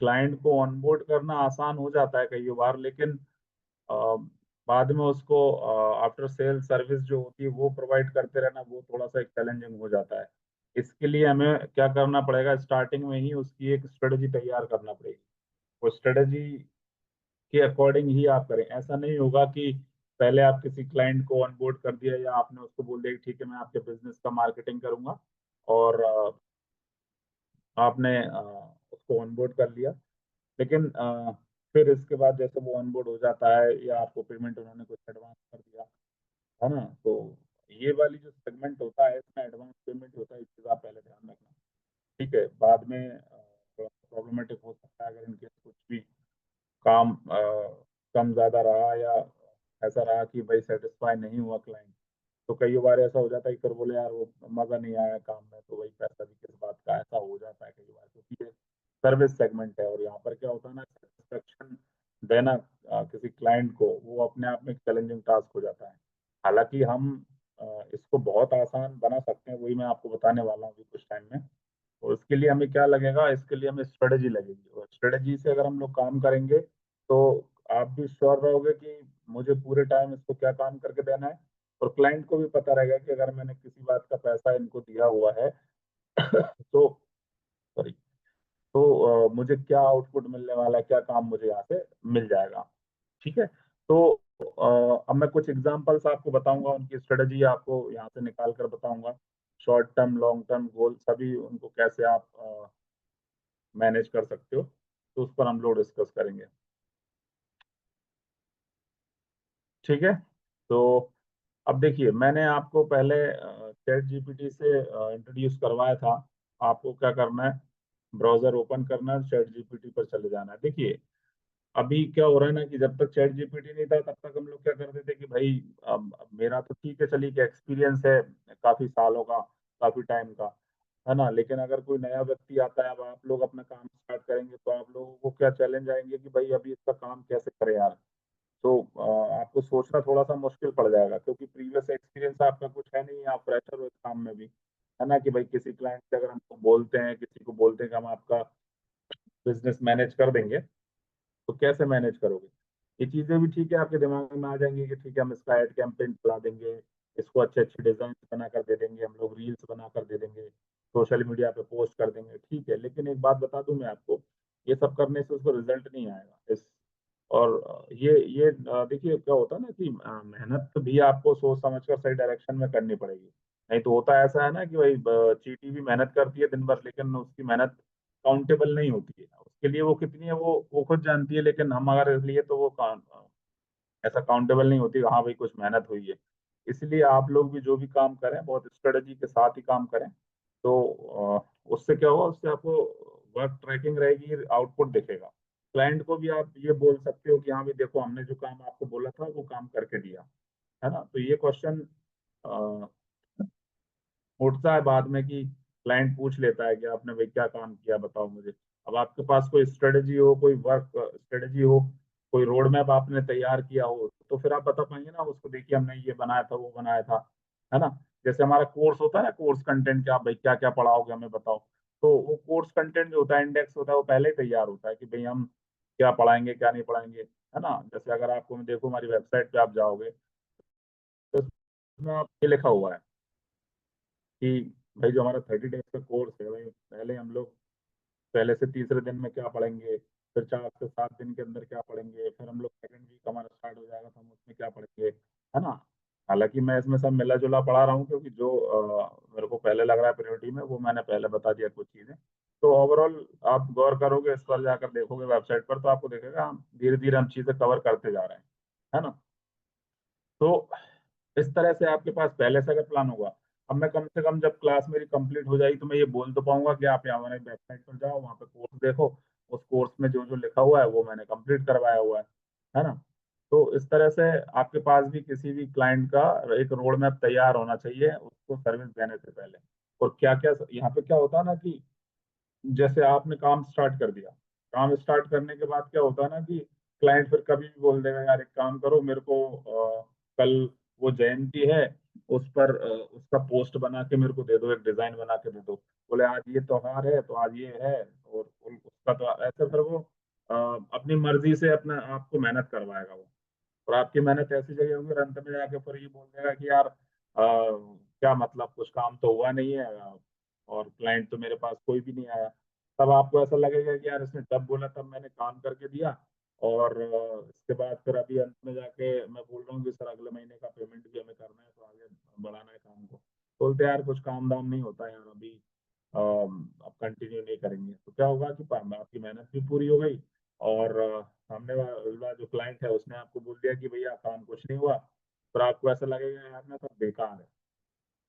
Client को onboard करना आसान हो जाता है कई बार, लेकिन अ, बाद में उसको आफ्टर सेल सर्विस जो होती है वो प्रोवाइड करते रहना, वो थोड़ा सा एक चैलेंजिंग हो जाता है। इसके लिए हमें क्या करना पड़ेगा, स्टार्टिंग में ही उसकी एक स्ट्रेटजी तैयार करना पड़ेगी। वो स्ट्रेटजी के अकॉर्डिंग ही आप करें। ऐसा नहीं होगा कि पहले आप किसी क्लाइंट को ऑनबोर्ड कर दिया या आपने उसको बोल दिया कि ठीक है मैं आपके बिजनेस का मार्केटिंग करूंगा, और आपने उसको ऑनबोर्ड कर लिया, लेकिन फिर इसके बाद जैसे वो ऑनबोर्ड हो जाता है या आपको पेमेंट उन्होंने कुछ एडवांस कर दिया, है ना, तो ये वाली जो सेगमेंट होता है इसमें एडवांस पेमेंट होता है, इस चीज़ आप पहले ध्यान रखना। ठीक है, बाद में थोड़ा प्रॉब्लमेटिक हो सकता है अगर इनकेस कुछ भी काम कम ज़्यादा रहा या ऐसा रहा कि भाई सेटिस्फाई नहीं हुआ क्लाइंट, तो कई बार ऐसा हो जाता है कि फिर बोले यार वो मज़ा नहीं आया काम में, तो वही पैसा भी किस बात का, ऐसा हो जाता है कई बार, क्योंकि ये सर्विस सेगमेंट है और यहाँ पर क्या होता है ना, सेटिस्फेक्शन देना किसी क्लाइंट को वो अपने आप में एक चैलेंजिंग टास्क हो जाता है। हालांकि हम इसको बहुत आसान बना सकते हैं, वही मैं आपको बताने वाला हूँ अभी कुछ टाइम में। और उसके लिए हमें क्या लगेगा, इसके लिए हमें स्ट्रेटजी लगेगी, और स्ट्रेटजी से अगर हम लोग काम करेंगे तो आप भी श्योर रहोगे कि मुझे पूरे टाइम इसको क्या काम करके देना है, और क्लाइंट को भी पता रहेगा कि अगर मैंने किसी बात का पैसा इनको दिया हुआ है तो सॉरी, तो मुझे क्या आउटपुट मिलने वाला है, क्या काम मुझे यहाँ से मिल जाएगा। ठीक है, तो अब मैं कुछ एग्जांपल्स आपको बताऊंगा, उनकी स्ट्रेटजी आपको यहाँ से निकाल कर बताऊंगा। Short term long term goal सभी उनको कैसे आप मैनेज कर सकते हो, तो उस पर हम लोग डिस्कस करेंगे। ठीक है, तो अब देखिए, मैंने आपको पहले चैट जीपीटी से इंट्रोड्यूस करवाया था। आपको क्या करना है, ब्राउजर ओपन करना है, चैट जीपीटी पर चले जाना है। देखिए, अभी क्या हो रहा है ना कि जब तक चैट जीपीटी नहीं था तब तक हम लोग क्या करते थे कि भाई अब मेरा तो ठीक है, चलिए, कि एक्सपीरियंस है काफी सालों का, काफी टाइम का, है ना, लेकिन अगर कोई नया व्यक्ति आता है, अब आप लोग अपना काम स्टार्ट करेंगे तो आप लोगों को क्या चैलेंज आएंगे कि भाई अभी इसका काम कैसे करें यार। तो आपको सोचना थोड़ा सा मुश्किल पड़ जाएगा, क्योंकि प्रीवियस एक्सपीरियंस आपका कुछ है नहीं, आप फ्रेशर हो इस काम में भी, है ना, कि भाई किसी क्लाइंट से अगर हमको बोलते हैं, किसी को बोलते हैं कि हम आपका बिजनेस मैनेज कर देंगे, तो कैसे मैनेज करोगे। ये चीजें भी ठीक है, आपके दिमाग में आ जाएंगी कि ठीक है हम इसका एड कैंपेन चला देंगे, इसको अच्छे अच्छे डिजाइन बना कर दे देंगे, हम लोग रील्स बना कर दे देंगे, सोशल मीडिया पे पोस्ट कर देंगे, ठीक है, लेकिन एक बात बता दूं मैं आपको, ये सब करने से उसको रिजल्ट नहीं आएगा इस। और ये देखिए क्या होता है ना कि मेहनत भी आपको सोच समझ कर सही डायरेक्शन में करनी पड़ेगी। नहीं तो होता ऐसा है ना कि भाई चीटी भी मेहनत करती है दिन भर, लेकिन उसकी मेहनत काउंटेबल नहीं होती है, उसके लिए वो कितनी है वो खुद जानती है, लेकिन हम अगर इसलिए तो वो ऐसा काउंटेबल नहीं होती, हाँ भाई कुछ मेहनत हुई है। इसलिए आप लोग भी जो भी काम करें बहुत स्ट्रेटजी के साथ ही काम करें, तो उससे क्या होगा, उससे आपको वर्क ट्रैकिंग रहेगी, आउटपुट दिखेगा। क्लाइंट को भी आप ये बोल सकते हो कि हाँ भाई देखो, हमने जो काम आपको बोला था वो काम करके दिया, है ना। तो ये क्वेश्चन उठता है बाद में कि क्लाइंट पूछ लेता है कि आपने भाई क्या काम किया बताओ मुझे। अब आपके पास कोई स्ट्रेटजी हो, कोई वर्क स्ट्रेटजी हो, कोई रोड मैप आपने तैयार किया हो, तो फिर आप बता पाएंगे ना उसको, देखिए हमने ये बनाया था, वो बनाया था, है ना। जैसे हमारा कोर्स होता है ना, कोर्स कंटेंट, क्या भाई क्या क्या पढ़ाओगे हमें बताओ, तो वो कोर्स कंटेंट जो होता है, इंडेक्स होता है, वो पहले ही तैयार होता है कि भाई हम क्या पढ़ाएंगे क्या नहीं पढ़ाएंगे, है ना। जैसे अगर आपको मैं देखो, हमारी वेबसाइट पे आप जाओगे तो उसमें आप ये लिखा हुआ है कि भाई जो हमारा 30 डेज का कोर्स है, भाई पहले हम लोग पहले से तीसरे दिन में क्या पढ़ेंगे, फिर 4 से 7 दिन के अंदर क्या पढ़ेंगे, फिर हम लोग सेकंड वीक हमारा स्टार्ट हो जाएगा तो हम उसमें क्या पढ़ेंगे, है ना। हालांकि मैं इसमें सब मिला जुला पढ़ा रहा हूँ, क्योंकि जो मेरे को पहले लग रहा है प्रायोरिटी में, वो मैंने पहले बता दिया कुछ चीजें। तो ओवरऑल आप गौर करोगे, इस पर जाकर देखोगे वेबसाइट पर, तो आपको देखेगा हम धीरे धीरे हम चीजें कवर करते जा रहे हैं, है ना। तो इस तरह से आपके पास पहले से अगर प्लान होगा, अब मैं कम से कम जब क्लास मेरी कंप्लीट हो जाएगी तो मैं ये बोल तो पाऊंगा कि आप यहाँ हमारे वेबसाइट पर जाओ, वहाँ पे कोर्स देखो, उस कोर्स में जो जो लिखा हुआ है वो मैंने कंप्लीट करवाया हुआ है ना। तो इस तरह से आपके पास भी किसी भी क्लाइंट का एक रोड मैप तैयार होना चाहिए उसको सर्विस देने से पहले। और क्या क्या यहाँ पे क्या होता है ना कि जैसे आपने काम स्टार्ट कर दिया, काम स्टार्ट करने के बाद क्या होता है ना कि क्लाइंट फिर कभी भी बोल देगा यार एक काम करो, मेरे को कल वो जयंती है, उस पर उसका पोस्ट बना के मेरे को दे दो, एक डिजाइन बना के दे दो। बोले आज ये त्योहार है तो आज ये है, और उसका तो ऐसे फिर वो अपनी मर्जी से अपना आपको मेहनत करवाएगा वो। और आपकी मेहनत ऐसी जगह होगी और अंत में जाके फिर ये बोल देगा कि यार क्या मतलब, कुछ काम तो हुआ नहीं है, और क्लाइंट तो मेरे पास कोई भी नहीं आया। तब आपको ऐसा लगेगा कि यार इसने तब बोला तब मैंने काम करके दिया, और इसके बाद फिर अभी अंत में जाके मैं बोल रहा हूँ कि सर अगले महीने का पेमेंट भी हमें करना है, तो आगे बढ़ाना है काम को। बोलते यार कुछ काम दाम नहीं होता यार, अभी अब कंटिन्यू नहीं करेंगे। तो क्या होगा कि आपकी मेहनत भी पूरी हो गई, और सामने वाला जो क्लाइंट है उसने आपको बोल दिया कि भैया काम कुछ नहीं हुआ, पर आपको ऐसा लगेगा यार ना सब बेकार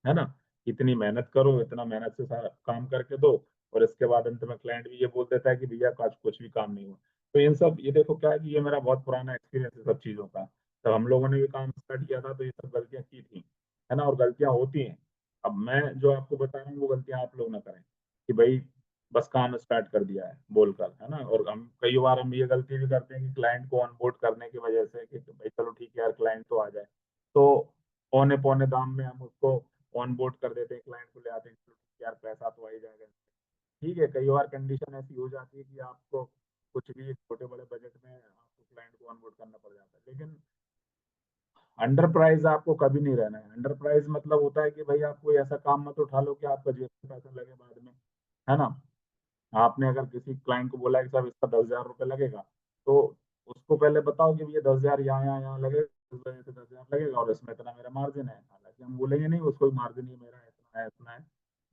है ना। इतनी मेहनत करो, इतना मेहनत से सारा काम करके दो, और इसके बाद अंत में क्लाइंट भी ये बोल देता है कि भैया आज कुछ भी काम नहीं हुआ। तो इन सब, ये देखो क्या है कि ये मेरा बहुत पुराना एक्सपीरियंस है सब चीज़ों का। तब हम लोगों ने भी काम स्टार्ट किया था तो ये सब गलतियां की थी, है ना, और गलतियां होती हैं। अब मैं जो आपको बता रहा हूँ वो गलतियां आप लोग ना करें, कि भाई बस काम स्टार्ट कर दिया है बोलकर, है ना। और हम कई बार हम ये गलती भी करते हैं कि क्लाइंट को ऑनबोर्ड करने की वजह से कि भाई चलो ठीक है यार क्लाइंट तो आ जाए, तो औने पौने दाम में हम उसको ऑन बोर्ड कर देते हैं, क्लाइंट को ले आते हैं, चलो ठीक है यार पैसा तो आ ही जाएगा। ठीक है, कई बार कंडीशन ऐसी हो जाती है कि आपको कुछ भी छोटे बड़े बजट में आपको क्लाइंट को ऑन बोर्ड करना पड़ जाता है। लेकिन अंडर प्राइस आपको कभी नहीं रहना है। अंडर प्राइस मतलब होता है कि भाई आप कोई ऐसा काम मत उठा लो कि आपका जेब में पैसा लगे बाद में, है ना। आपने अगर किसी क्लाइंट को बोला कि साहब इसका 10,000 रुपये लगेगा, तो उसको पहले बताओ कि भैया 10,000 यहाँ लगेगा, इस वजह से 10,000 लगेगा, और इसमें इतना मेरा मार्जिन है। हालांकि हम बोलेंगे नहीं उसको मार्जिन ही मेरा इतना है इतना है,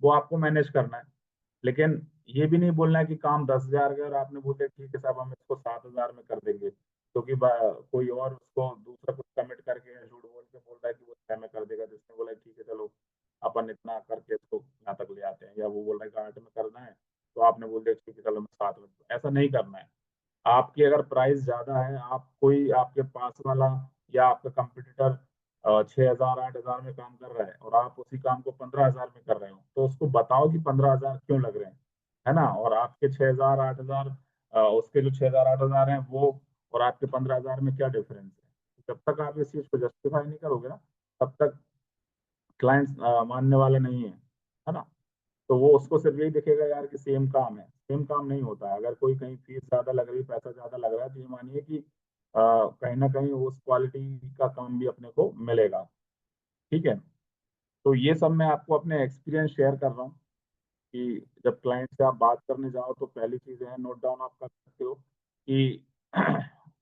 वो आपको मैनेज करना है। लेकिन ये भी नहीं बोलना है कि काम 10,000 का और आपने बोले ठीक है साहब हम इसको 7,000 में कर देंगे, क्योंकि कोई और उसको दूसरा कुछ कमिट करके या झूठ बोल के बोल रहा है कि वो 6 में कर देगा, जिसने बोला ठीक है चलो अपन इतना करके इसको यहाँ तक ले आते हैं, या वो बोल रहा है कि 8 में करना है, तो आपने बोल दिया ठीक है चलो मैं 7 में। ऐसा नहीं करना है। आपकी अगर प्राइस ज्यादा है, आप कोई आपके पास वाला या आपका कंपटीटर 6,000 8,000 में काम कर रहा है और आप उसी काम को 15,000 में कर रहे हो, तो उसको बताओ कि 15,000 क्यों लग रहे हैं, है ना। और आपके 6,000 8,000, उसके जो 6,000 8,000 है वो, और आपके 15,000 में क्या डिफरेंस है। जब तक आप इस चीज को जस्टिफाई नहीं करोगे ना, तब तक क्लाइंट्स मानने वाले नहीं है ना। तो वो उसको सिर्फ यही दिखेगा यार कि सेम काम है, सेम काम नहीं होता है। अगर कोई कहीं फीस ज्यादा लग रही है, पैसा ज्यादा लग रहा है, तो ये मानिए कि कहीं ना कहीं उस क्वालिटी का काम भी अपने को मिलेगा। ठीक है। तो ये सब मैं आपको अपने एक्सपीरियंस शेयर कर रहा हूँ कि जब क्लाइंट से आप बात करने जाओ तो पहली चीज है, नोट डाउन आप कर सकते हो कि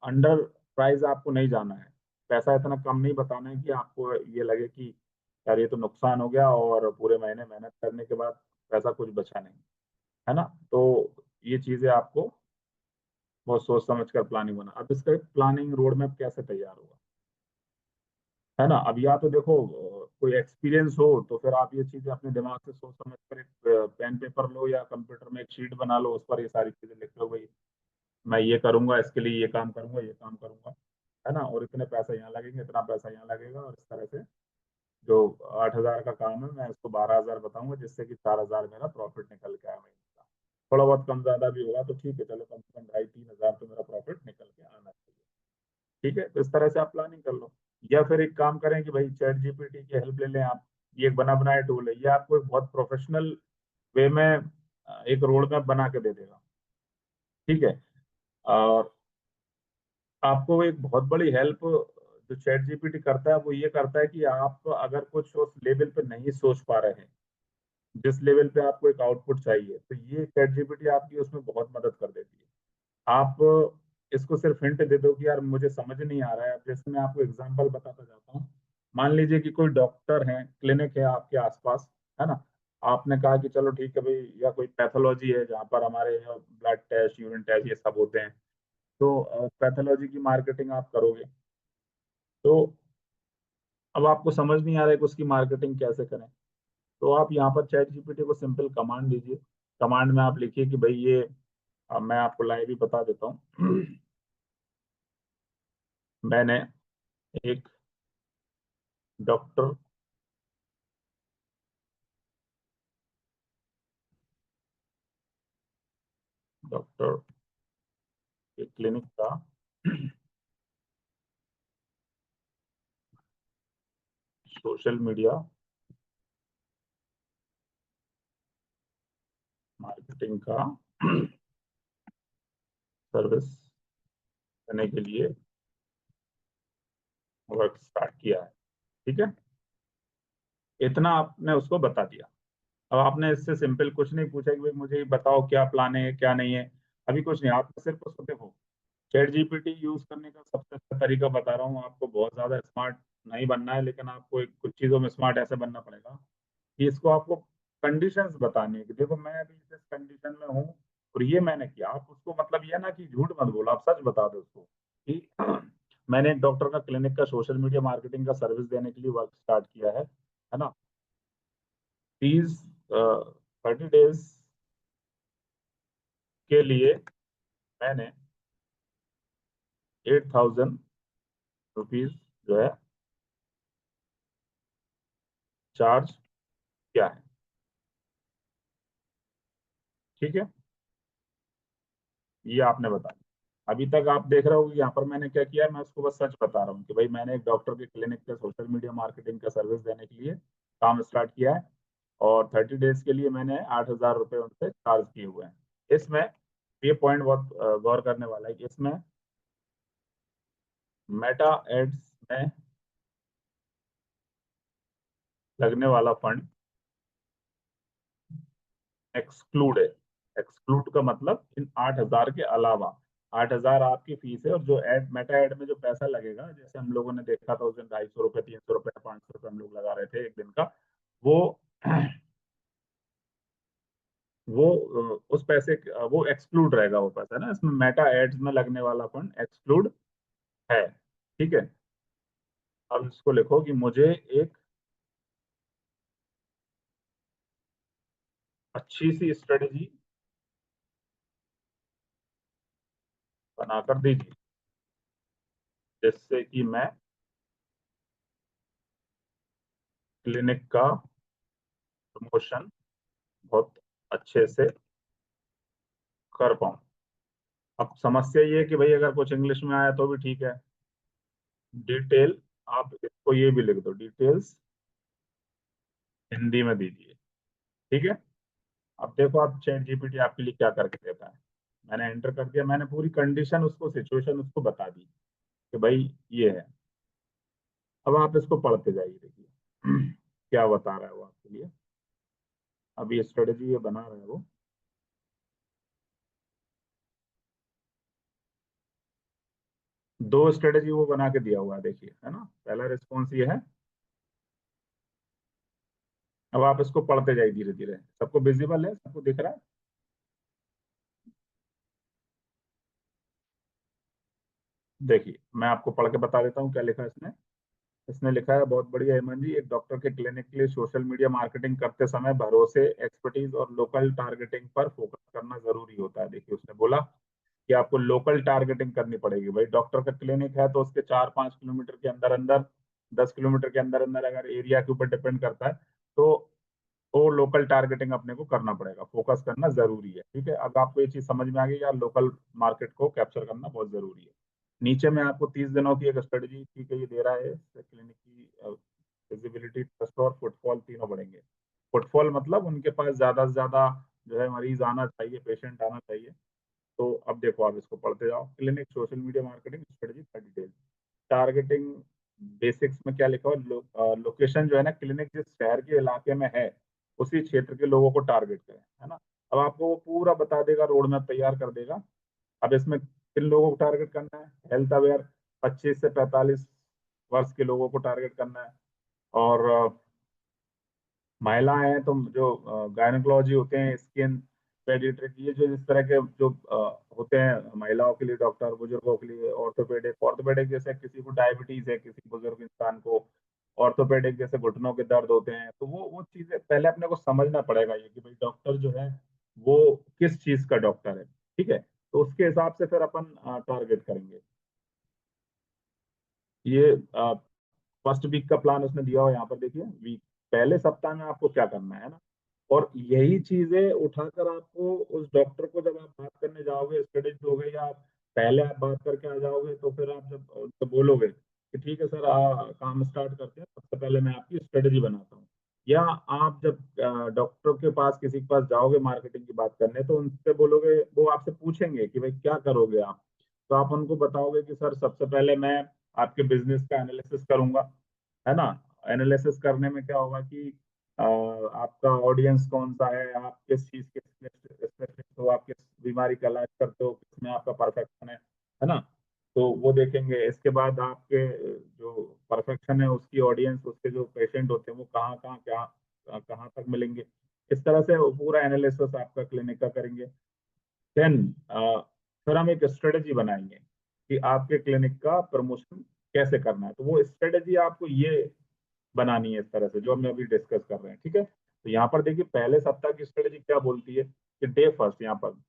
अंडर प्राइस आपको नहीं जाना है। पैसा इतना कम नहीं बताना है कि आपको ये लगे कि यार ये तो नुकसान हो गया और पूरे महीने मेहनत करने के बाद पैसा कुछ बचा नहीं, है ना। तो ये चीजें आपको बहुत सोच समझ कर प्लानिंग बना। अब इसका प्लानिंग रोड मैप कैसे तैयार होगा, है ना। अब या तो देखो कोई एक्सपीरियंस हो तो फिर आप ये चीजें अपने दिमाग से सोच समझ कर एक पेन पेपर लो या कंप्यूटर में एक शीट बना लो, उस पर ये सारी चीजें लिख लो, भाई मैं ये करूंगा, इसके लिए ये काम करूंगा, ये काम करूंगा, है ना। और इतने पैसे यहाँ लगेंगे, इतना पैसा यहाँ लगेगा, और इस तरह से जो 8,000 का काम है मैं इसको 12,000 बताऊंगा, जिससे कि 4,000 मेरा प्रॉफिट निकल के आया महीने का। थोड़ा बहुत कम ज्यादा भी होगा तो ठीक है, चलो कम से कम 2,500 3,000 तो मेरा प्रॉफिट निकल के आना चाहिए। ठीक है, तो इस तरह से आप प्लानिंग कर लो। या फिर एक काम करें कि भाई चैट जीपीटी की हेल्प ले लें आप। ये एक बना बनाया टूल है, ये आपको एक बहुत प्रोफेशनल वे में एक रोड मैप बना के दे देगा। ठीक है। और आपको एक बहुत बड़ी हेल्प जो चैट जीपीटी करता है वो ये करता है कि आप अगर कुछ उस लेवल पे नहीं सोच पा रहे हैं, जिस लेवल पे आपको एक आउटपुट चाहिए, तो ये चैट जीपीटी आपकी उसमें बहुत मदद कर देती है। आप इसको सिर्फ हिंट दे दो कि यार मुझे समझ नहीं आ रहा है। अब जैसे मैं आपको एग्जांपल बताता जाता हूँ। मान लीजिए कि कोई डॉक्टर है, क्लिनिक है आपके आसपास, है ना। आपने कहा कि चलो ठीक है भाई, या कोई पैथोलॉजी है जहाँ पर हमारे ब्लड टेस्ट यूरिन टेस्ट ये सब होते हैं, तो पैथोलॉजी की मार्केटिंग आप करोगे। तो अब आपको समझ नहीं आ रहा है कि उसकी मार्केटिंग कैसे करें। तो आप यहाँ पर चैट जीपीटी को सिंपल कमांड दीजिए। कमांड में आप लिखिए कि भाई ये, अब मैं आपको लाइव ही बता देता हूँ। मैंने एक डॉक्टर डॉक्टर के क्लिनिक का सोशल मीडिया मार्केटिंग का सर्विस देने के लिए वर्क स्टार्ट किया है। ठीक है, इतना आपने उसको बता दिया। अब आपने इससे सिंपल कुछ नहीं पूछा कि भाई मुझे ये बताओ क्या प्लान है क्या नहीं है, अभी कुछ नहीं, आप सिर्फ उसको देखो। चैट जीपीटी यूज करने का सबसे अच्छा तरीका बता रहा हूँ आपको, बहुत ज्यादा स्मार्ट नहीं बनना है, लेकिन आपको एक कुछ चीजों में स्मार्ट ऐसे बनना पड़ेगा कि इसको आपको कंडीशंस बतानी है कि देखो मैं अभी इस कंडीशन में हूँ और ये मैंने किया। आप उसको मतलब ये ना कि झूठ मत बोलो, आप सच बता दो उसको कि मैंने एक डॉक्टर का क्लिनिक का सोशल मीडिया मार्केटिंग का सर्विस देने के लिए वर्क स्टार्ट किया है ना। प्लीज 30 डेज के लिए मैंने 8,000 रुपीज जो है चार्ज किया है। ठीक है, ये आपने बताया। अभी तक आप देख रहे हो कि यहाँ पर मैंने क्या किया है, मैं उसको बस सच बता रहा हूँ कि भाई मैंने एक डॉक्टर के क्लिनिक पे सोशल मीडिया मार्केटिंग का सर्विस देने के लिए काम स्टार्ट किया है और 30 डेज के लिए मैंने 8,000 रुपये उनसे चार्ज किए हुए हैं। इसमें ये पॉइंट बहुत गौर करने वाला है कि इसमें मेटा एड्स में लगने वाला फंड एक्सक्लूड है। एक्सक्लूड का मतलब इन 8,000 के अलावा, 8,000 आपकी फीस है और जो एड मेटा एड में जो पैसा लगेगा, जैसे हम लोगों ने देखा था उस दिन 250 रुपये 300 रुपये 500 रुपये हम लोग लगा रहे थे एक दिन का, वो वो उस पैसे वो एक्सक्लूड रहेगा, वो पैसा ना, इसमें मेटा एड्स में लगने वाला फंड एक्सक्लूड है। ठीक है, अब इसको लिखो कि मुझे एक अच्छी सी स्ट्रेटेजी बनाकर दीजिए जिससे कि मैं क्लिनिक का प्रमोशन बहुत अच्छे से कर पाऊँ। अब समस्या ये है कि भाई अगर कुछ इंग्लिश में आया तो भी ठीक है, डिटेल आप इसको ये भी लिख दो, डिटेल्स हिंदी में दीजिए। ठीक है, अब देखो आप चैट जीपीटी आपके लिए क्या करके देता है। मैंने एंटर कर दिया, मैंने पूरी कंडीशन उसको, सिचुएशन उसको बता दी कि भाई ये है। अब आप इसको पढ़ते जाइए, देखिए क्या बता रहा है वो आपके लिए। अब ये स्ट्रेटेजी ये बना रहा है वो, दो स्ट्रेटेजी वो बना के दिया हुआ है, देखिए है ना। पहला रिस्पॉन्स ये है। अब आप इसको पढ़ते जाइए धीरे धीरे, सबको विजिबल है, सबको दिख रहा है। देखिए मैं आपको पढ़ के बता देता हूँ क्या लिखा है इसने। इसने लिखा है, बहुत बढ़िया हेमंत जी, एक डॉक्टर के क्लिनिक के लिए सोशल मीडिया मार्केटिंग करते समय भरोसे, एक्सपर्टीज और लोकल टारगेटिंग पर फोकस करना जरूरी होता है। देखिए उसने बोला कि आपको लोकल टारगेटिंग करनी पड़ेगी। भाई डॉक्टर का क्लिनिक है तो उसके 4-5 किलोमीटर के अंदर अंदर, 10 किलोमीटर के अंदर अंदर अगर एरिया के ऊपर डिपेंड करता है तो लोकल टारगेटिंग अपने को करना पड़ेगा, फोकस करना जरूरी है। ठीक है, अब आपको ये चीज समझ में आ गई यार, लोकल मार्केट को कैप्चर करना बहुत जरूरी है। नीचे में आपको 30 दिनों की एक स्ट्रेटेजी ठीक है ये दे रहा है, क्लिनिक की विजिबिलिटी, ट्रस्ट और फुटफॉल तीनों बढ़ेंगे। फुटफॉल मतलब उनके पास ज्यादा से ज्यादा जो है मरीज आना चाहिए, पेशेंट आना चाहिए। तो अब देखो आप इसको पढ़ते जाओ, clinic social media marketing strategy 30 days, targeting basics में क्या लिखा हुआ, लोकेशन जो है ना, क्लिनिक जिस शहर के इलाके में है उसी क्षेत्र के लोगों को टारगेट करें, है ना। अब आपको वो पूरा बता देगा, रोड मैप तैयार कर देगा। अब इसमें किन लोगों को टारगेट करना है, हेल्थ अवेयर 25 से 45 वर्ष के लोगों को टारगेट करना है। और महिलाएं हैं तो जो गायनोकोलॉजी होते हैं, स्किन पेडियाट्रिक, ये जो इस तरह के जो होते हैं महिलाओं के लिए डॉक्टर, बुजुर्गों के लिए ऑर्थोपेडिक, ऑर्थोपेडिक जैसे किसी को डायबिटीज है, किसी बुजुर्ग इंसान को ऑर्थोपेडिक जैसे घुटनों के दर्द होते हैं, तो वो चीजें पहले अपने को समझना पड़ेगा ये कि भाई डॉक्टर जो है वो किस चीज का डॉक्टर है। ठीक है, तो उसके हिसाब से फिर अपन टारगेट करेंगे। ये फर्स्ट वीक का प्लान उसने दिया हो यहाँ पर, देखिए वीक, पहले सप्ताह में आपको क्या करना है ना। और यही चीजें उठाकर आपको उस डॉक्टर को जब आप बात करने जाओगे, स्टडीज हो गए या आप पहले आप बात करके आ जाओगे, तो फिर आप जब उनसे बोलोगे कि ठीक है सर काम स्टार्ट करते हैं, सबसे पहले मैं आपकी स्ट्रेटेजी बनाता हूँ। या आप जब डॉक्टर के पास किसी के पास जाओगे मार्केटिंग की बात करने, तो उनसे बोलोगे, वो आपसे पूछेंगे कि भाई क्या करोगे आप, तो आप उनको बताओगे कि सर सबसे पहले मैं आपके बिजनेस का एनालिसिस करूंगा, है ना। एनालिसिस करने में क्या होगा कि आपका ऑडियंस कौन सा है, आप किस चीज के स्पेशलिस्ट हो, आप किस बीमारी का इलाज करते हो, किसमें आपका परफेक्शन है ना। तो वो देखेंगे। इसके बाद आपके जो परफेक्शन है उसकी ऑडियंस, उसके जो पेशेंट होते हैं वो कहाँ कहाँ क्या कहाँ तक मिलेंगे, इस तरह से वो पूरा एनालिसिस आपका क्लिनिक का करेंगे। देन फिर हम एक स्ट्रेटेजी बनाएंगे कि आपके क्लिनिक का प्रमोशन कैसे करना है। तो वो स्ट्रेटेजी आपको ये बनानी है इस तरह से, जो हम अभी डिस्कस कर रहे हैं, ठीक है। तो यहाँ पर देखिए पहले सप्ताह की स्ट्रेटेजी क्या बोलती है कि डे फर्स्ट, यहाँ पर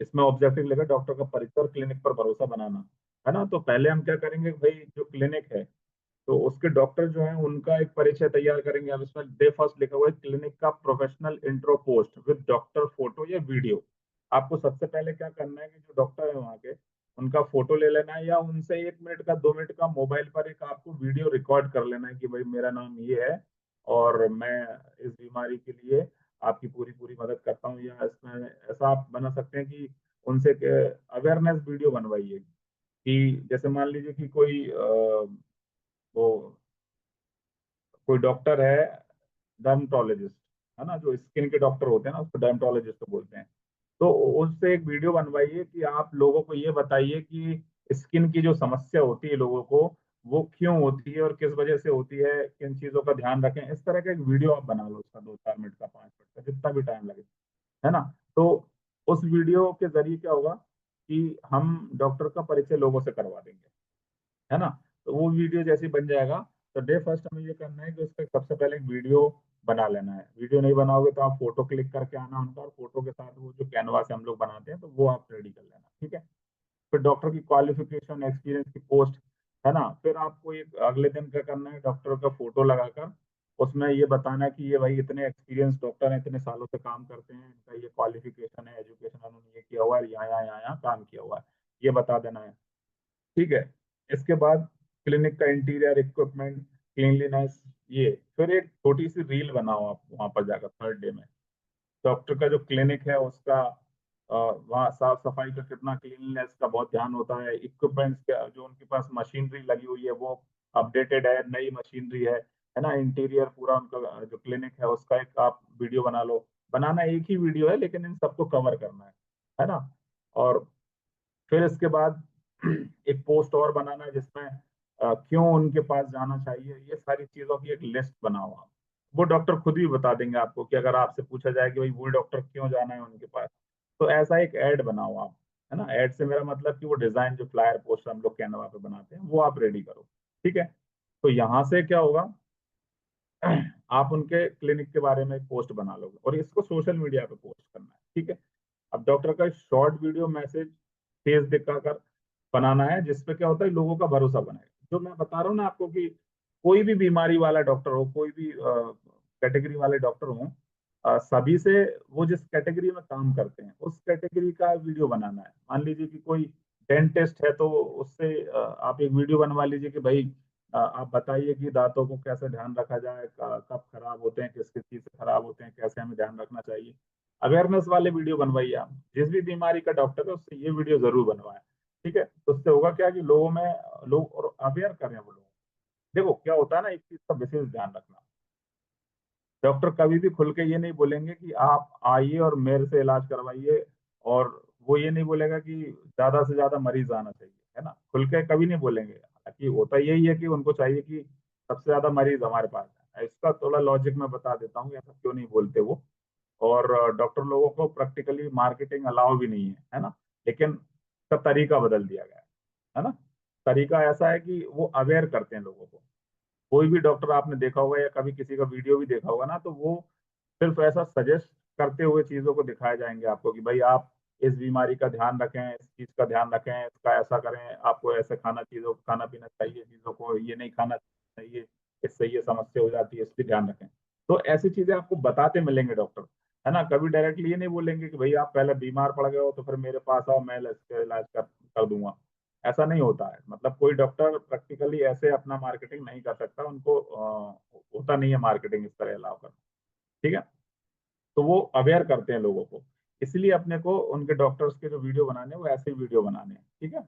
इसमें ऑब्जेक्टिव लेकर डॉक्टर का परिचय और क्लिनिक पर भरोसा बनाना, है ना। तो पहले हम क्या करेंगे भाई, जो क्लिनिक है तो उसके डॉक्टर जो है उनका एक परिचय तैयार करेंगे। अब इसमें डे फर्स्ट लिखा हुआ है क्लिनिक का professional intro post with doctor photo या वीडियो। आपको सबसे पहले क्या करना है कि जो डॉक्टर है वहाँ के, उनका फोटो ले लेना है, या उनसे 1 मिनट का 2 मिनट का मोबाइल पर एक आपको वीडियो रिकॉर्ड कर लेना है कि भाई मेरा नाम ये है और मैं इस बीमारी के लिए आपकी पूरी पूरी मदद करता हूँ। या इसमें ऐसा आप बना सकते हैं कि उनसे अवेयरनेस वीडियो बनवाइए कि जैसे मान लीजिए कि कोई वो कोई डॉक्टर है, डर्मेटोलॉजिस्ट, है ना, जो स्किन के डॉक्टर होते हैं ना उसको डर्मेटोलॉजिस्ट बोलते हैं। तो उससे एक वीडियो बनवाइए कि आप लोगों को ये बताइए कि स्किन की जो समस्या होती है लोगों को, वो क्यों होती है और किस वजह से होती है, किन चीजों का ध्यान रखें। इस तरह का एक वीडियो आप बना लो, उसका 2-4 मिनट का, 5 मिनट का, जितना भी टाइम लगे, है ना। तो उस वीडियो के जरिए क्या होगा कि हम डॉक्टर का परिचय लोगों से करवा देंगे, है ना। तो वो वीडियो जैसे ही बन जाएगा, तो डे फर्स्ट हमें ये करना है कि उसका सबसे पहले एक वीडियो बना लेना है। वीडियो नहीं बनाओगे तो आप फोटो क्लिक करके आना उनका, और फोटो के साथ वो जो कैनवास हम लोग बनाते हैं तो वो आप रेडी कर लेना, ठीक है। फिर डॉक्टर की क्वालिफिकेशन, एक्सपीरियंस की पोस्ट, है ना। फिर आपको एक अगले दिन क्या करना है, डॉक्टर का फोटो लगाकर उसमें ये बताना है कि ये भाई इतने एक्सपीरियंस डॉक्टर हैं, इतने सालों से काम करते हैं, इनका ये क्वालिफिकेशन है, एजुकेशन उन्होंने ये किया हुआ है, यहाँ काम किया हुआ है, ये बता देना है, ठीक है। इसके बाद क्लिनिक का इंटीरियर, इक्विपमेंट, क्लीनलीनेस, ये फिर एक छोटी सी रील बनाओ आप वहां पर जाकर थर्ड डे में। डॉक्टर का जो क्लिनिक है उसका वहाँ साफ सफाई का कितना, क्लीनलीनेस का बहुत ध्यान होता है, इक्विपमेंट्स का जो उनके पास मशीनरी लगी हुई है वो अपडेटेड है, नई मशीनरी है ना। इंटीरियर पूरा उनका जो क्लिनिक है उसका एक आप वीडियो बना लो। बनाना एक ही वीडियो है लेकिन इन सबको कवर करना है ना। और फिर इसके बाद एक पोस्ट और बनाना है जिसमें क्यों उनके पास जाना चाहिए, ये सारी चीजों की एक लिस्ट बनाओ आप। वो डॉक्टर खुद ही बता देंगे आपको कि अगर आपसे पूछा जाए कि भाई वो डॉक्टर क्यों जाना है उनके पास, तो ऐसा एक ऐड बनाओ आप, है ना। ऐड से मेरा मतलब कि वो डिजाइन, जो फ्लायर पोस्टर हम लोग कैनवा पे बनाते हैं, वो आप रेडी करो, ठीक है। तो यहाँ से क्या होगा, आप उनके क्लिनिक के बारे में एक पोस्ट बना लोगे और इसको सोशल मीडिया पे पोस्ट करना है, ठीक है। अब डॉक्टर का शॉर्ट वीडियो मैसेज फेस दिखाकर बनाना है, जिसपे क्या होता है लोगों का भरोसा बनेगा। जो मैं बता रहा हूँ ना आपको कि कोई भी बीमारी वाला डॉक्टर हो, कोई भी कैटेगरी वाले डॉक्टर हो, सभी से वो जिस कैटेगरी में काम करते हैं उस कैटेगरी का वीडियो बनाना है। मान लीजिए कि कोई डेंटिस्ट है तो उससे आप एक वीडियो बनवा लीजिए कि भाई आप बताइए कि दांतों को कैसे ध्यान रखा जाए, कब खराब होते हैं, किस किस चीज से खराब होते हैं, कैसे हमें ध्यान रखना चाहिए। अवेयरनेस वाले वीडियो बनवाइए आप, जिस भी बीमारी का डॉक्टर है उससे ये वीडियो जरूर बनवाएं, ठीक है। तो उससे होगा क्या कि लोगों में, लोग और अवेयर करें वो लोग। देखो क्या होता है ना, एक चीज का विशेष ध्यान रखना, डॉक्टर कभी भी खुल के ये नहीं बोलेंगे कि आप आइए और मेरे से इलाज करवाइए, और वो ये नहीं बोलेगा कि ज्यादा से ज्यादा मरीज आना चाहिए, है ना। खुल के कभी नहीं बोलेंगे, हालांकि होता यही है कि उनको चाहिए कि सबसे ज्यादा मरीज हमारे पास है। इसका थोड़ा लॉजिक मैं बता देता हूँ ऐसा क्यों नहीं बोलते वो। और डॉक्टर लोगों को प्रैक्टिकली मार्केटिंग अलाउ भी नहीं है ना। लेकिन उसका तरीका बदल दिया गया है ना। तरीका ऐसा है कि वो अवेयर करते हैं लोगों को। कोई भी डॉक्टर आपने देखा होगा या कभी किसी का वीडियो भी देखा होगा ना, तो वो सिर्फ ऐसा सजेस्ट करते हुए चीजों को दिखाए जाएंगे आपको कि भाई आप इस बीमारी का ध्यान रखें, इस चीज का ध्यान रखें, इसका ऐसा करें, आपको ऐसे खाना पीना चाहिए, चीजों को ये नहीं खाना चाहिए, इससे ये समस्या हो जाती है, इस पर ध्यान रखें। तो ऐसी चीजें आपको बताते मिलेंगे डॉक्टर, है ना। कभी डायरेक्टली ये नहीं बोलेंगे कि भाई आप पहले बीमार पड़ गए हो तो फिर मेरे पास आओ, मैं इसका इलाज कर दूंगा। ऐसा नहीं होता है, मतलब कोई डॉक्टर प्रैक्टिकली ऐसे अपना मार्केटिंग नहीं कर सकता, उनको होता नहीं है मार्केटिंग इस तरह अलाउ करना। ठीक है, तो वो अवेयर करते हैं लोगों को, इसलिए अपने को उनके डॉक्टर्स के जो वीडियो बनाने हैं वो ऐसे वीडियो बनाने हैं। ठीक है,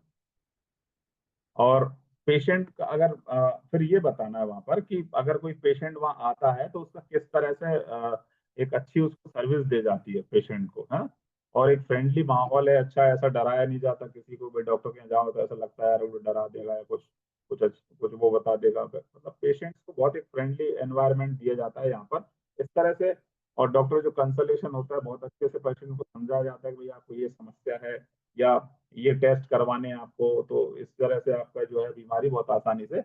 और पेशेंट का अगर फिर ये बताना है वहां पर कि अगर कोई पेशेंट वहां आता है तो उसका किस तरह से एक अच्छी उसको सर्विस दे जाती है पेशेंट को, है। और एक फ्रेंडली माहौल है, अच्छा, ऐसा डराया नहीं जाता किसी को भी। डॉक्टर के यहाँ जाओ तो ऐसा लगता है यार वो डरा देगा या कुछ कुछ वो बता देगा, मतलब पेशेंट्स को बहुत एक फ्रेंडली एनवायरनमेंट दिया जाता है यहाँ पर, इस तरह से। और डॉक्टर जो कंसल्टेशन होता है बहुत अच्छे से पेशेंट को समझाया जाता है कि भाई आपको ये समस्या है या ये टेस्ट करवाने हैं आपको, तो इस तरह से आपका जो है बीमारी बहुत आसानी से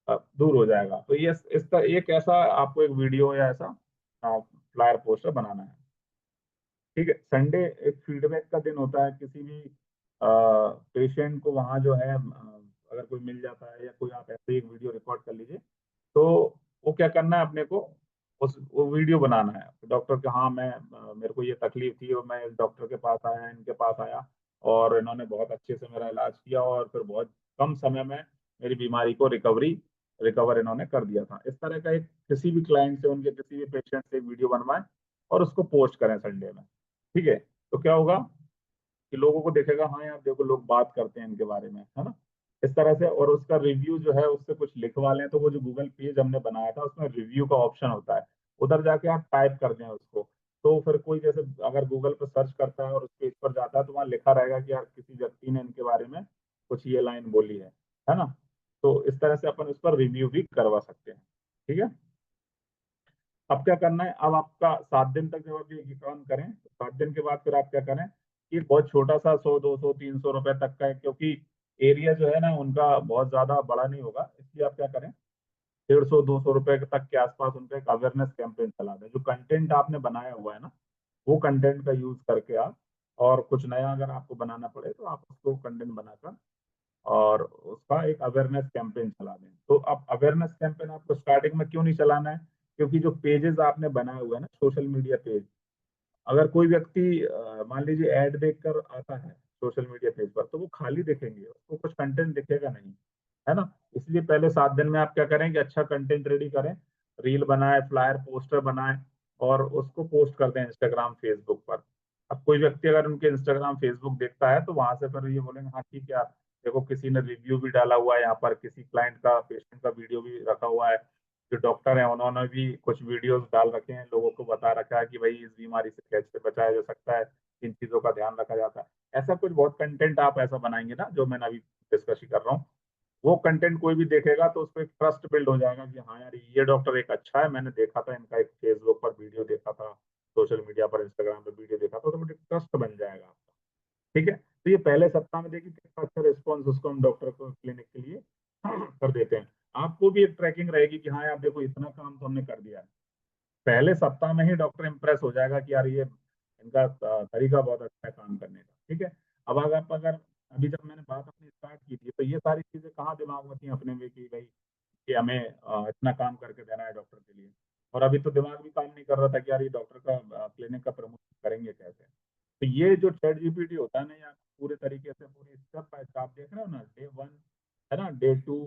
दूर हो जाएगा। तो ये इस तरह एक ऐसा आपको एक वीडियो या ऐसा फ्लायर पोस्टर बनाना है। ठीक है, संडे एक फीडबैक का दिन होता है, किसी भी पेशेंट को वहाँ जो है अगर कोई मिल जाता है या कोई, आप ऐसे ही एक वीडियो रिकॉर्ड कर लीजिए, तो वो क्या करना है अपने को, उस वो वीडियो बनाना है डॉक्टर के, हाँ मैं मेरे को ये तकलीफ थी और मैं इस डॉक्टर के पास आया, इनके पास आया और इन्होंने बहुत अच्छे से मेरा इलाज किया और फिर बहुत कम समय में मेरी बीमारी को रिकवर इन्होंने कर दिया था। इस तरह का एक किसी भी क्लाइंट से, उनके किसी भी पेशेंट से एक वीडियो बनवाएं और उसको पोस्ट करें संडे में। ठीक है, तो क्या होगा कि लोगों को देखेगा, हाँ यार देखो लोग बात करते हैं इनके बारे में, है ना, इस तरह से। और उसका रिव्यू जो है उससे कुछ लिखवा लें, तो वो जो गूगल पेज हमने बनाया था उसमें रिव्यू का ऑप्शन होता है, उधर जाके आप टाइप कर दें उसको। तो फिर कोई जैसे अगर गूगल पर सर्च करता है और उस पेज पर जाता है तो वहाँ लिखा रहेगा कि यार किसी व्यक्ति ने इनके बारे में कुछ ये लाइन बोली है ना। तो इस तरह से अपन उस पर रिव्यू भी करवा सकते हैं। ठीक है, अब क्या करना है, अब आपका 7 दिन तक जब आप ये काम करें तो 7 दिन के बाद फिर आप क्या करें कि बहुत छोटा सा 100 200 300 रुपए तक का है, क्योंकि एरिया जो है ना उनका बहुत ज्यादा बड़ा नहीं होगा, इसलिए आप क्या करें 150 200 रुपए तक के आसपास उनका एक अवेयरनेस कैंपेन चला दें। जो कंटेंट आपने बनाया हुआ है ना, वो कंटेंट का यूज करके आप, और कुछ नया अगर आपको बनाना पड़े तो आप उसको कंटेंट बनाकर और उसका एक अवेयरनेस कैंपेन चला दें। तो अब अवेयरनेस कैंपेन आपको स्टार्टिंग में क्यों नहीं चलाना है, क्योंकि जो पेजेस आपने बनाए हुए हैं ना सोशल मीडिया पेज, अगर कोई व्यक्ति मान लीजिए ऐड देखकर आता है सोशल मीडिया पेज पर, तो वो खाली दिखेंगे, उसको कुछ कंटेंट दिखेगा नहीं, है ना। इसलिए पहले 7 दिन में आप क्या करें कि अच्छा कंटेंट रेडी करें, रील बनाए, फ्लायर पोस्टर बनाए और उसको पोस्ट कर दें इंस्टाग्राम फेसबुक पर। अब कोई व्यक्ति अगर उनके इंस्टाग्राम फेसबुक देखता है तो वहां से फिर ये बोलेंगे हाँ ठीक है यार, देखो किसी ने रिव्यू भी डाला हुआ है यहाँ पर, किसी क्लाइंट का पेशेंट का वीडियो भी रखा हुआ है, जो डॉक्टर है उन्होंने भी कुछ वीडियोस डाल रखे हैं, लोगों को बता रखा है कि भाई इस बीमारी से कैसे बचाया जा सकता है, इन चीजों का ध्यान रखा जाता है। ऐसा कुछ बहुत कंटेंट आप ऐसा बनाएंगे ना, जो मैंने अभी डिस्कस ही कर रहा हूँ, वो कंटेंट कोई भी देखेगा तो उसको एक ट्रस्ट बिल्ड हो जाएगा कि हाँ यार ये डॉक्टर एक अच्छा है, मैंने देखा था इनका एक फेसबुक पर वीडियो देखा था, सोशल मीडिया पर इंस्टाग्राम पर वीडियो देखा था, तो ट्रस्ट बन जाएगा आपका। ठीक है, तो ये पहले सप्ताह में देखिए कितना अच्छा रिस्पॉन्स उसको हम डॉक्टर को क्लिनिक के लिए कर देते हैं। आपको भी एक ट्रैकिंग रहेगी कि हाँ यार देखो इतना काम तो हमने कर दिया है। पहले सप्ताह में ही डॉक्टर इंप्रेस हो जाएगा कि यार ये इनका तरीका बहुत अच्छा है काम करने का। ठीक है, अब अगर अभी जब मैंने बात अपनी स्टार्ट की थी तो ये सारी चीजें कहाँ दिमाग में थी अपने में कि भाई कि हमें इतना काम करके देना है डॉक्टर के लिए, और अभी तो दिमाग भी काम नहीं कर रहा था कि यार ये डॉक्टर का क्लिनिक का प्रमोशन करेंगे कैसे। तो ये जो चैट जीपीटी होता है ना, यार पूरे तरीके से पूरी स्टेप बाय स्टेप आप देख रहे हो ना, डे 1 है ना, डे 2,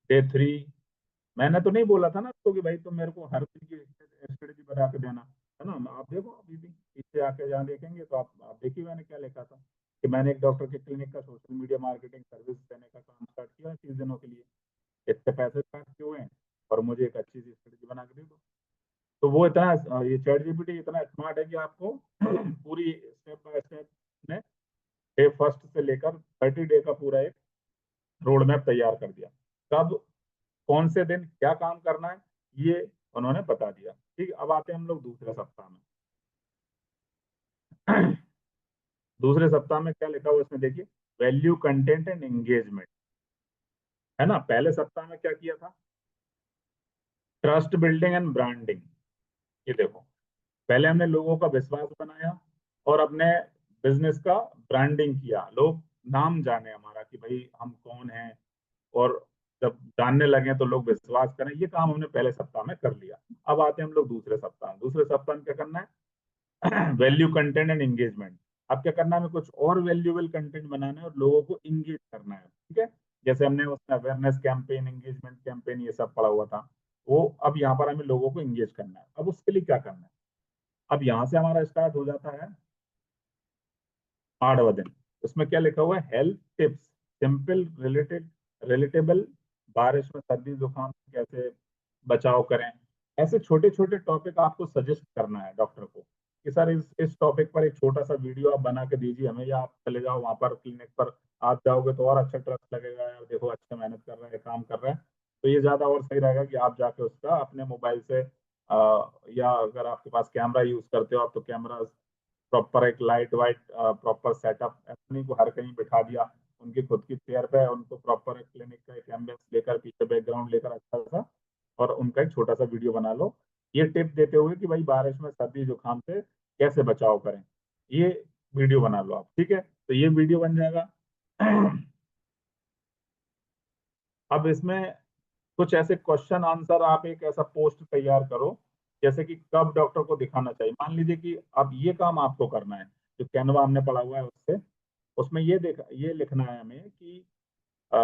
डे 3, मैंने तो नहीं बोला था ना आपको कि भाई तुम मेरे को हर दिन की स्ट्रेटेजी बना के देना, है ना। आप देखो अभी भी पीछे आके जहाँ देखेंगे तो आप देखिए मैंने क्या लिखा था कि मैंने एक डॉक्टर के क्लिनिक का सोशल मीडिया मार्केटिंग सर्विस देने का काम स्टार्ट किया 30 दिनों के लिए, इतने पैसे स्टार्ट किए हुए हैं और मुझे एक अच्छी सी स्ट्रेटेजी बना के दे दो। तो वो इतना ये चैट जीपीटी इतना स्मार्ट है कि आपको पूरी स्टेप बाय स्टेप ने डे 1 से लेकर 30 डे का पूरा एक रोड मैप तैयार कर दिया। कब कौन से दिन क्या काम करना है ये उन्होंने बता दिया। ठीक है, अब आते हैं हम लोग दूसरे सप्ताह में। दूसरे सप्ताह में क्या लिखा हुआ इसमें देखिए, वैल्यू कंटेंट एंड एंगेजमेंट, है ना। पहले सप्ताह में क्या किया था, ट्रस्ट बिल्डिंग एंड ब्रांडिंग। ये देखो पहले हमने लोगों का विश्वास बनाया और अपने बिजनेस का ब्रांडिंग किया, लोग नाम जाने हमारा कि भाई हम कौन हैं, और जब जानने लगे तो लोग विश्वास करें, ये काम हमने पहले सप्ताह में कर लिया। अब आते हैं हम लोग दूसरे सप्ताह में। दूसरे सप्ताह में क्या करना है, वैल्यू कंटेंट एंड एंगेजमेंट। अब क्या करना है, हमें कुछ और वैल्यूएबल कंटेंट बनाना है और लोगों को इंगेज करना है, ठीक है। जैसे हमने उसमें अवेयरनेस कैंपेन, एंगेजमेंट कैंपेन ये सब पढ़ा हुआ था, वो अब यहाँ पर हमें लोगों को इंगेज करना है। अब उसके लिए क्या करना है, अब यहाँ से हमारा स्टार्ट हो जाता है 8वां दिन। उसमें क्या लिखा हुआ है, हेल्थ टिप्स, सिंपल, रिलेटेबल, बारिश में सर्दी जुकाम से कैसे बचाव करें। ऐसे छोटे छोटे टॉपिक आपको सजेस्ट करना है डॉक्टर को कि सर इस टॉपिक पर एक छोटा सा वीडियो आप बना के दीजिए हमें, या आप चले जाओ वहां पर क्लिनिक पर, आप जाओगे तो और अच्छा ट्रस्ट लगेगा यार, देखो अच्छा मेहनत कर रहे हैं, काम कर रहे हैं। तो ये ज्यादा और सही रहेगा कि आप जाके उसका अपने मोबाइल से या अगर आपके पास कैमरा यूज करते हो आप, तो कैमरा प्रॉपर एक लाइट वाइट प्रॉपर सेटअप, ऐसा नहीं को हर कहीं बिठा दिया, उनकी खुद की चेयर पे उनको प्रॉपर एक क्लिनिक का एक एम्बियंस लेकर, पीछे बैकग्राउंड लेकर अच्छा सा, और उनका एक छोटा सा वीडियो बना लो, ये टिप देते हुए कि भाई बारिश में सर्दी जुकाम से कैसे बचाव करें, ये वीडियो बना लो आप, ठीक है। तो ये वीडियो बन जाएगा। अब इसमें कुछ ऐसे क्वेश्चन आंसर, आप एक ऐसा पोस्ट तैयार करो, जैसे कि कब डॉक्टर को दिखाना चाहिए। मान लीजिए कि अब ये काम आपको करना है, जो कैनवा हमने पढ़ा हुआ है उससे, उसमें ये लिखना है हमें कि अ,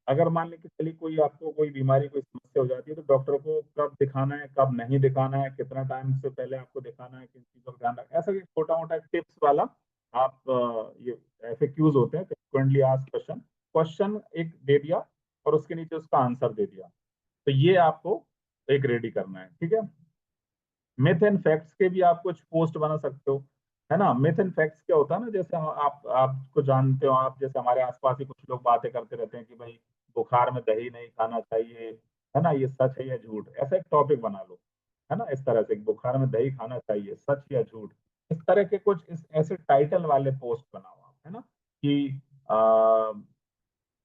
अगर मान लीजिए चलिए कोई आपको कोई बीमारी, कोई समस्या हो जाती है, तो डॉक्टर को कब दिखाना है, कब नहीं दिखाना है, कितना टाइम से पहले आपको दिखाना है, किन चीजों का ध्यान रखना है, ऐसा छोटा मोटा टिप्स वाला आप ये FAQs होते हैं, फ्रिक्वेंटली आस्क्ड क्वेश्चन, क्वेश्चन एक दे दिया और उसके नीचे उसका आंसर दे दिया। तो ये आपको एक रेडी करना है, ठीक है। मिथ एंड फैक्ट्स के भी आप कुछ पोस्ट बना सकते हो, है ना। मिथ एंड फैक्ट्स क्या होता है ना, जैसे आपको जानते हो आप, जैसे हमारे आसपास ही कुछ लोग बातें करते रहते हैं कि भाई बुखार में दही नहीं खाना चाहिए, है ना, ये सच है या झूठ, ऐसा एक टॉपिक बना लो, है ना। इस तरह से बुखार में दही खाना चाहिए, सच या झूठ, इस तरह के कुछ ऐसे टाइटल वाले पोस्ट बनाओ आप, है ना। कि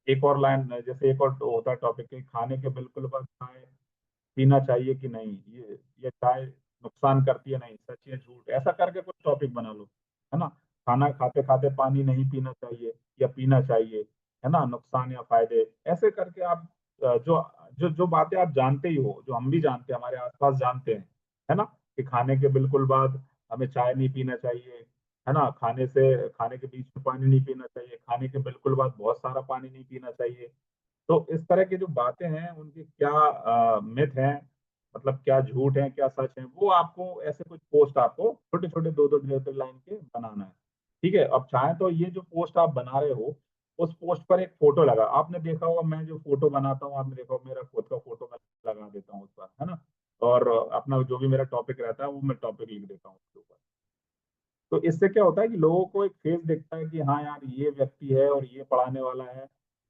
एक और लाइन, जैसे एक और होता है टॉपिक कि खाने के बिल्कुल बाद चाय पीना चाहिए कि नहीं, ये चाय नुकसान करती है नहीं, सच या झूठ, ऐसा करके कुछ टॉपिक बना लो, है ना। खाना खाते खाते पानी नहीं पीना चाहिए या पीना चाहिए, है ना, नुकसान या फायदे, ऐसे करके आप जो जो जो बातें आप जानते ही हो, जो हम भी जानते हैं, हमारे आसपास जानते हैं, है ना, कि खाने के बिल्कुल बाद हमें चाय नहीं पीना चाहिए, है ना, खाने के बीच में पानी नहीं पीना चाहिए, खाने के बिल्कुल बाद बहुत सारा पानी नहीं पीना चाहिए। तो इस तरह की जो बातें हैं उनकी क्या मिथ है, मतलब क्या झूठ है क्या सच है, वो आपको ऐसे कुछ पोस्ट आपको छोटे छोटे दो दो लाइन के बनाना है, ठीक है। अब चाहे तो ये जो पोस्ट आप बना रहे हो, उस पोस्ट पर एक फोटो लगा, आपने देखा होगा मैं जो फोटो बनाता हूँ, आपने देखा होगा मेरा खुद का फोटो मैं लगा देता हूँ उस पर, है ना। और अपना जो भी मेरा टॉपिक रहता है वो मैं टॉपिक लिख देता हूँ उसके ऊपर। तो इससे क्या होता है कि लोगों को एक फेस दिखता है कि हाँ यार ये व्यक्ति है और ये पढ़ाने वाला है,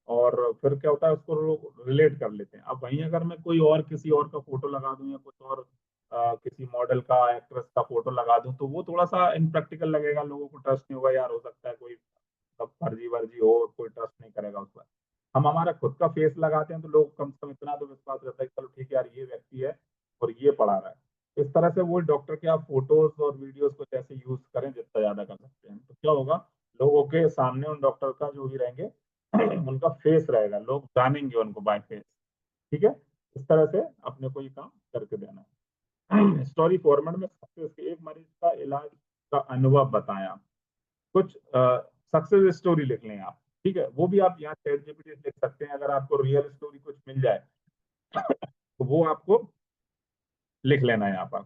और फिर क्या होता है उसको लोग रिलेट कर लेते हैं। अब वहीं अगर मैं कोई और किसी और का फोटो लगा दूं, या कुछ और किसी मॉडल का, एक्ट्रेस का फोटो लगा दूं, तो वो थोड़ा सा इनप्रैक्टिकल लगेगा, लोगों को ट्रस्ट नहीं होगा, यार हो सकता है कोई सब फर्जी वर्जी हो, कोई ट्रस्ट नहीं करेगा उस पर। हम हमारा खुद का फेस लगाते हैं तो लोग कम से कम इतना तो विश्वास रहता है कि चलो ठीक है यार ये व्यक्ति है और ये पढ़ा रहा है। इस तरह से वो डॉक्टर के आप फोटोज और वीडियोस को कैसे यूज करें, जितना ज्यादा कर सकते हैं, तो क्या होगा, लोगों के सामने उन डॉक्टर का जो भी रहेंगे उनका फेस रहेगा, लोग जानेंगे उनको बाय फेस, ठीक है। इस तरह से अपने को ये काम करके देना है। स्टोरी फॉर्मेट में सक्सेस के एक मरीज का इलाज का अनुभव बताया, कुछ सक्सेस स्टोरी लिख लें आप, ठीक है। वो भी आप यहाँ ChatGPT से लिख सकते हैं, अगर आपको रियल स्टोरी कुछ मिल जाए तो वो आपको लिख लेना है यहाँ पर,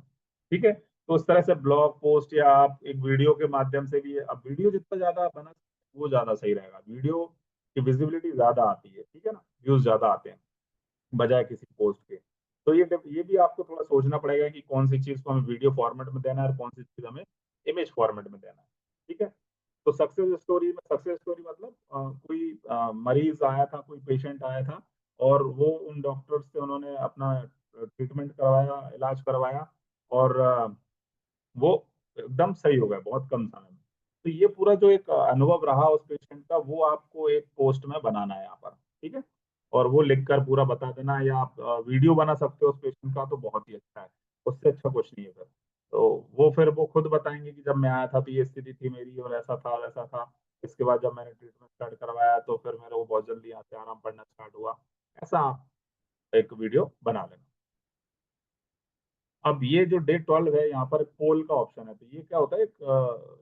ठीक है। तो उस तरह से ब्लॉग पोस्ट या आप एक वीडियो के माध्यम से भी, अब वीडियो जितना ज्यादा आप बना वो ज्यादा सही रहेगा, वीडियो की विजिबिलिटी ज्यादा आती है, ठीक है ना, व्यूज ज्यादा आते हैं बजाय किसी पोस्ट के। तो ये भी आपको थोड़ा सोचना पड़ेगा कि कौन सी चीज को हमें वीडियो फॉर्मेट में देना है और कौन सी चीज हमें इमेज फॉर्मेट में देना है, ठीक है। तो सक्सेस स्टोरी मतलब कोई मरीज आया था, कोई पेशेंट आया था, और वो उन डॉक्टर से उन्होंने अपना ट्रीटमेंट करवाया, इलाज करवाया, और वो एकदम सही हो गया बहुत कम समय में। तो ये पूरा जो एक अनुभव रहा उस पेशेंट का, वो आपको एक पोस्ट में बनाना है यहाँ पर, ठीक है। और वो लिखकर पूरा बता देना है, या आप वीडियो बना सकते हो उस पेशेंट का, तो बहुत ही अच्छा है, उससे अच्छा कुछ नहीं है फिर। तो वो फिर वो खुद बताएंगे कि जब मैं आया था तो ये स्थिति थी मेरी, और ऐसा था वैसा था, इसके बाद जब मैंने ट्रीटमेंट स्टार्ट करवाया तो फिर मेरे को बहुत जल्दी यहाँ से आराम पड़ना स्टार्ट हुआ। ऐसा आप एक वीडियो बना लेना। अब ये जो डे 12 है, यहाँ पर पोल का ऑप्शन है, तो ये क्या होता है, एक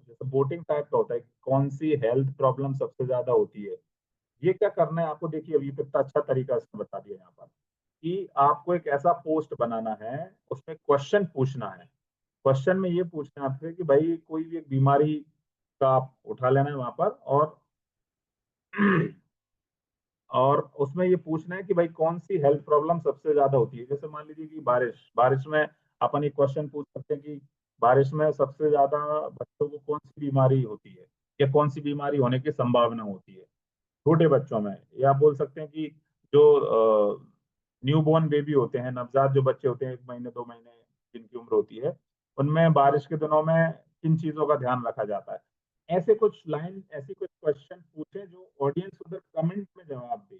जैसे वोटिंग टाइप का होता है, कौन सी हेल्थ प्रॉब्लम सबसे ज्यादा होती है। ये क्या करना है आपको, देखिए अभी कितना अच्छा तरीका इसने बता दिया यहाँ पर, कि आपको एक ऐसा पोस्ट बनाना है, उसमें क्वेश्चन पूछना है। क्वेश्चन में ये पूछना है आपसे कि भाई कोई भी एक बीमारी का आप उठा लेना है वहां पर, और उसमें ये पूछना है कि भाई कौन सी हेल्थ प्रॉब्लम सबसे ज्यादा होती है। जैसे मान लीजिए कि बारिश बारिश में अपन एक क्वेश्चन पूछ सकते हैं कि बारिश में सबसे ज्यादा बच्चों को कौन सी बीमारी होती है, या कौन सी बीमारी होने की संभावना होती है छोटे बच्चों में। या आप बोल सकते हैं कि जो न्यू बॉर्न बेबी होते हैं, नवजात जो बच्चे होते हैं, 1 महीने 2 महीने जिनकी उम्र होती है, उनमें बारिश के दिनों में किन चीजों का ध्यान रखा जाता है। ऐसे कुछ लाइन, ऐसी कुछ क्वेश्चन पूछे जो ऑडियंस उधर कमेंट में जवाब दे,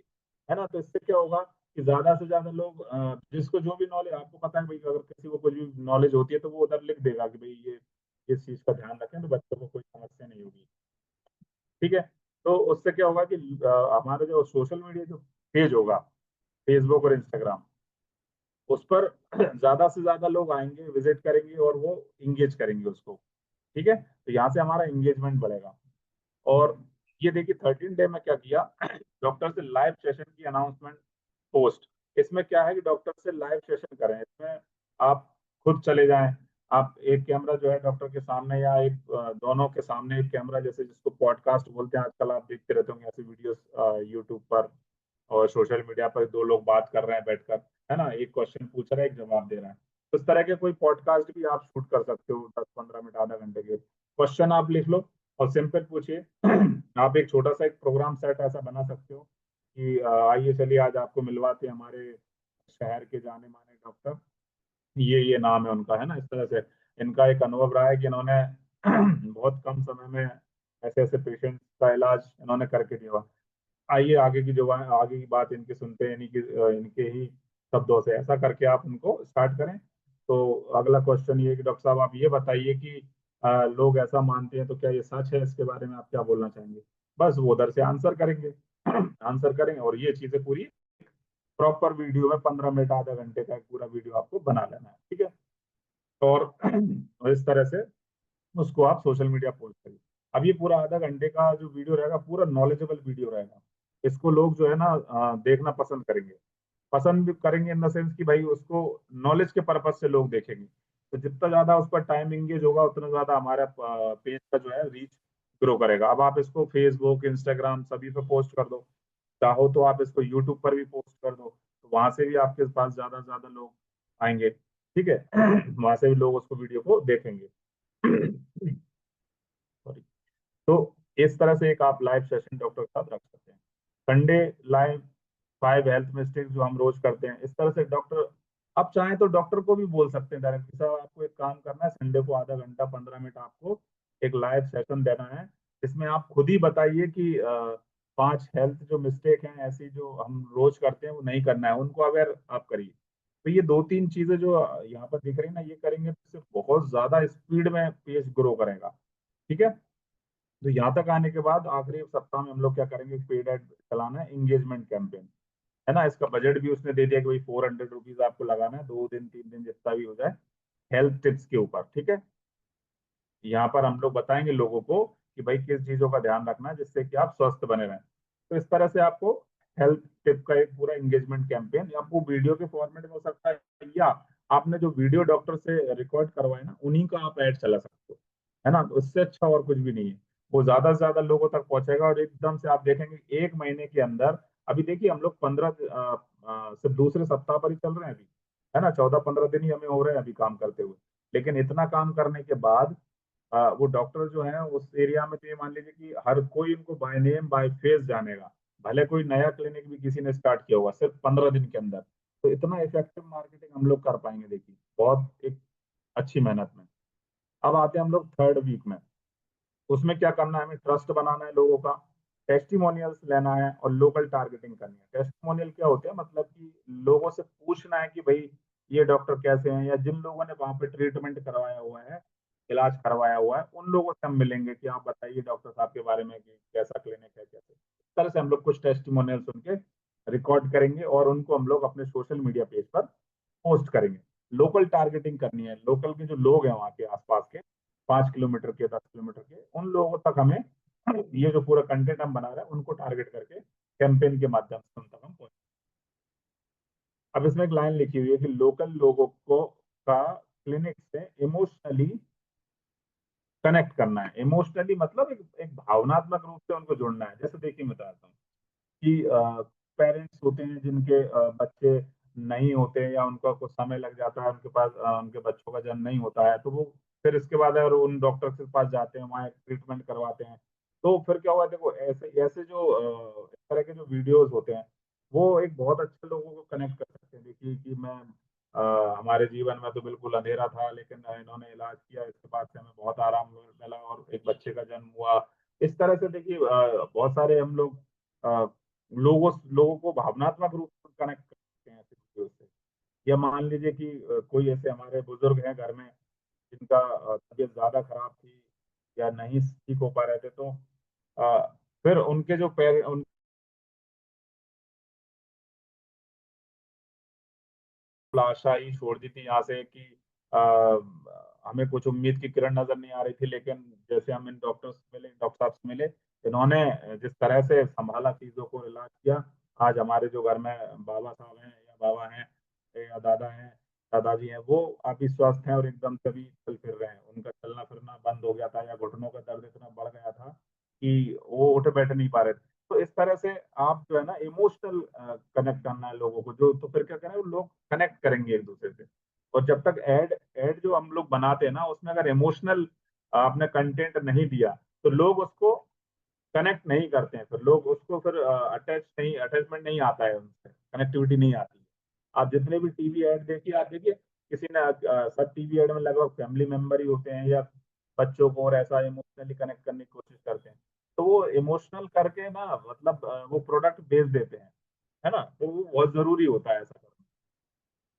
है ना। तो इससे क्या होगा कि ज्यादा से ज्यादा लोग, जिसको जो भी नॉलेज, आपको पता है भाई, अगर किसी को कुछ भी नॉलेज होती है तो वो उधर लिख देगा कि भाई ये इस चीज का ध्यान रखें तो बच्चों को कोई समस्या नहीं होगी। ठीक है। तो उससे क्या होगा कि हमारा जो सोशल मीडिया जो पेज होगा, फेसबुक और इंस्टाग्राम, उस पर ज्यादा से ज्यादा लोग आएंगे, विजिट करेंगे और वो इंगेज करेंगे उसको। ठीक है, तो यहाँ से हमारा इंगेजमेंट बढ़ेगा। और ये देखिए 13 डे में क्या किया, डॉक्टर से लाइव सेशन की अनाउंसमेंट पोस्ट। इसमें क्या है कि डॉक्टर से लाइव सेशन करें, इसमें आप खुद चले जाएं, आप एक कैमरा जो है डॉक्टर के सामने, या एक दोनों के सामने एक कैमरा, जैसे जिसको पॉडकास्ट बोलते हैं आजकल, आप देखते रहते होंगे ऐसी वीडियोस यूट्यूब पर और सोशल मीडिया पर, दो लोग बात कर रहे हैं बैठकर, है ना, एक क्वेश्चन पूछ रहा है, एक जवाब दे रहा है। तो इस तरह के कोई पॉडकास्ट भी आप शूट कर सकते हो, 10-15 मिनट आधा घंटे के क्वेश्चन आप लिख लो और सिंपल पूछिए। आप एक छोटा सा एक प्रोग्राम सेट ऐसा बना सकते हो कि आइए चलिए आज आपको मिलवाते हैं हमारे शहर के जाने माने डॉक्टर, ये नाम है उनका, है ना। इस तरह से इनका एक अनुभव रहा है कि इन्होंने बहुत कम समय में ऐसे ऐसे पेशेंट का इलाज इन्होंने करके दिया। आइए आगे की जो आगे की बात इनकी सुनते हैं, इनके ही शब्दों से, ऐसा करके आप उनको स्टार्ट करें। तो अगला क्वेश्चन ये है कि डॉक्टर साहब आप ये बताइए कि लोग ऐसा मानते हैं तो क्या ये सच है, इसके बारे में आप क्या बोलना चाहेंगे। बस वो उधर से आंसर करेंगे। आंसर करेंगे, और ये चीजें पूरी प्रॉपर वीडियो में 15 मिनट आधा घंटे का एक पूरा वीडियो आपको बना लेना है। ठीक है। और इस तरह से उसको आप सोशल मीडिया पोस्ट करिए। अब ये पूरा आधा घंटे का जो वीडियो रहेगा, पूरा नॉलेजेबल वीडियो रहेगा। इसको लोग जो है ना देखना पसंद करेंगे। पसंद भी करेंगे इन द सेंस कि भाई उसको नॉलेज के पर्पज से लोग देखेंगे। तो जितना ज्यादा उस पर टाइम इंगेज होगा, उतना ज्यादा हमारा पेज का जो है रीच ग्रो करेगा। अब आप इसको फेसबुक, इंस्टाग्राम सभी पे पोस्ट कर दो, चाहो तो आप इसको यूट्यूब पर भी पोस्ट कर दो, तो वहां से भी आपके पास ज्यादा से ज्यादा लोग आएंगे। ठीक है। वहां से भी लोग उसको वीडियो को देखेंगे। सॉरी। तो इस तरह से एक आप लाइव सेशन डॉक्टर के साथ रख सकते हैं। संडे लाइव 5 हेल्थ मिस्टेक्स जो हम रोज करते हैं, इस तरह से डॉक्टर, आप चाहें तो डॉक्टर को भी बोल सकते हैं डायरेक्टली, साहब आपको एक काम करना है, संडे को आधा घंटा 15 मिनट आपको एक लाइव सेशन देना है। इसमें आप खुद ही बताइए कि 5 हेल्थ जो मिस्टेक हैं ऐसी जो हम रोज करते हैं वो नहीं करना है, उनको अगर आप करिए। तो ये 2-3 चीजें जो यहाँ पर दिख रही है ना, ये करेंगे तो इससे बहुत ज्यादा स्पीड में पेज ग्रो करेगा। ठीक है। तो यहाँ तक आने के बाद आखिरी सप्ताह में हम लोग क्या करेंगे, पेड एड चलाना है, इंगेजमेंट कैंपेन, है ना। इसका बजट भी उसने दे दिया कि भाई 400 रुपीज आपको लगाना है, 2 दिन 3 दिन जितना भी हो जाए, हेल्थ टिप्स के ऊपर। ठीक है। यहाँ पर हम लोग बताएंगे लोगों को कि भाई किस चीजों का ध्यान रखना है जिससे कि आप स्वस्थ बने रहें। तो इस तरह से आपको हेल्थ टिप का एक पूरा एंगेजमेंट कैंपेन, या आपको वीडियो के फॉर्मेट में हो सकता है, या आपने जो वीडियो डॉक्टर से रिकॉर्ड करवाए ना, उन्हीं का आप ऐड चला सकते हो, है ना। तो उससे अच्छा और कुछ भी नहीं है। वो ज्यादा से ज्यादा लोगों तक पहुंचेगा, और एकदम से आप देखेंगे 1 महीने के अंदर, अभी देखिए हम लोग 15 सिर्फ दूसरे सप्ताह पर ही चल रहे हैं अभी, है ना, 14-15 दिन ही हमें हो रहे हैं अभी काम करते हुए। लेकिन इतना काम करने के बाद वो डॉक्टर जो है उस एरिया में, तो ये मान लीजिए कि हर कोई इनको बाय नेम बाय फेस जानेगा। भले कोई नया क्लिनिक भी किसी ने स्टार्ट किया होगा, सिर्फ 15 दिन के अंदर। तो इतना इफेक्टिव मार्केटिंग हम लोग कर पाएंगे, देखिए बहुत एक अच्छी मेहनत में। अब आते हैं हम लोग 3rd वीक में। उसमें क्या करना है, हमें ट्रस्ट बनाना है लोगों का, टेस्टिमोनियल्स लेना है, और लोकल टारगेटिंग करनी है। टेस्टिमोनियल क्या होते हैं, मतलब कि लोगों से पूछना है कि भाई ये डॉक्टर कैसे हैं, या जिन लोगों ने वहां पे ट्रीटमेंट करवाया हुआ है, इलाज करवाया हुआ है, उन लोगों से हम मिलेंगे कि आप बताइए डॉक्टर साहब के बारे में कि कैसा क्लिनिक है, कैसे। इस तरह से हम लोग कुछ टेस्टिमोनियल्स उनके रिकॉर्ड करेंगे और उनको हम लोग अपने सोशल मीडिया पेज पर पोस्ट करेंगे। लोकल टारगेटिंग करनी है, लोकल के जो लोग हैं वहाँ के आसपास के 5 किलोमीटर के 10 किलोमीटर के, उन लोगों तक हमें ये जो पूरा कंटेंट हम बना रहे हैं उनको टारगेट करके कैंपेन के माध्यम से उन तक हम पहुंचे। अब इसमें एक लाइन लिखी हुई है कि लोकल लोगों को का क्लिनिक से इमोशनली कनेक्ट करना है। इमोशनली मतलब एक भावनात्मक रूप से उनको जोड़ना है। जैसे देखिए मैं बताता हूँ कि पेरेंट्स होते हैं जिनके बच्चे नहीं होते या उनका कुछ समय लग जाता है, उनके पास उनके बच्चों का जन्म नहीं होता है, तो वो फिर इसके बाद अगर उन डॉक्टर के पास जाते हैं, वहाँ ट्रीटमेंट करवाते हैं, तो फिर क्या हुआ देखो, ऐसे ऐसे जो इस तरह के जो वीडियोस होते हैं वो एक बहुत अच्छे लोगों को कनेक्ट कर सकते हैं। देखिए कि मैं हमारे जीवन में तो बिल्कुल अंधेरा था, लेकिन इन्होंने इलाज किया, इसके बाद से हमें बहुत आराम मिला और एक बच्चे का जन्म हुआ। इस तरह से देखिए बहुत सारे हम लोग अ, लोगों को भावनात्मक रूप से कनेक्ट कर सकते हैं ऐसे वीडियो से। या मान लीजिए कि कोई ऐसे हमारे बुजुर्ग हैं घर में जिनका तबीयत ज्यादा खराब थी या नहीं ठीक हो पा रहे थे, तो फिर उनके जो आशा ही छोड़ दी थी यहाँ से कि आ, हमें कुछ उम्मीद की किरण नजर नहीं आ रही थी, लेकिन जैसे हम इन डॉक्टर्स से मिले, डॉक्टर साहब से मिले, इन्होंने जिस तरह से संभाला चीजों को, इलाज किया, आज हमारे जो घर में बाबा साहब हैं या बाबा हैं या दादा हैं, दादाजी हैं, वो अभी स्वस्थ हैं और एकदम से भी चल फिर रहे हैं। उनका चलना फिरना बंद हो गया था या घुटनों का दर्द इतना बढ़ गया था कि वो उठ बैठ नहीं पा रहे थे। तो इस तरह से आप जो है ना इमोशनल कनेक्ट करना है लोगों को, जो तो फिर क्या करें, वो लोग कनेक्ट करेंगे एक दूसरे से। और जब तक एड एड जो हम लोग बनाते हैं ना, उसमें अगर इमोशनल आपने कंटेंट नहीं दिया तो लोग उसको कनेक्ट नहीं करते हैं, फिर लोग उसको फिर अटैचमेंट नहीं आता है, उनसे कनेक्टिविटी नहीं आती है। आप जितने भी टीवी ऐड देखिए, आप देखिए किसी ने सब टीवी ऐड में लगभग फैमिली मेंबर ही होते हैं या बच्चों को और ऐसा इमोशनली कनेक्ट करने की कोशिश करते हैं। तो वो इमोशनल करके ना मतलब वो प्रोडक्ट बेच देते हैं, है ना, तो वो बहुत जरूरी होता है ऐसा करना।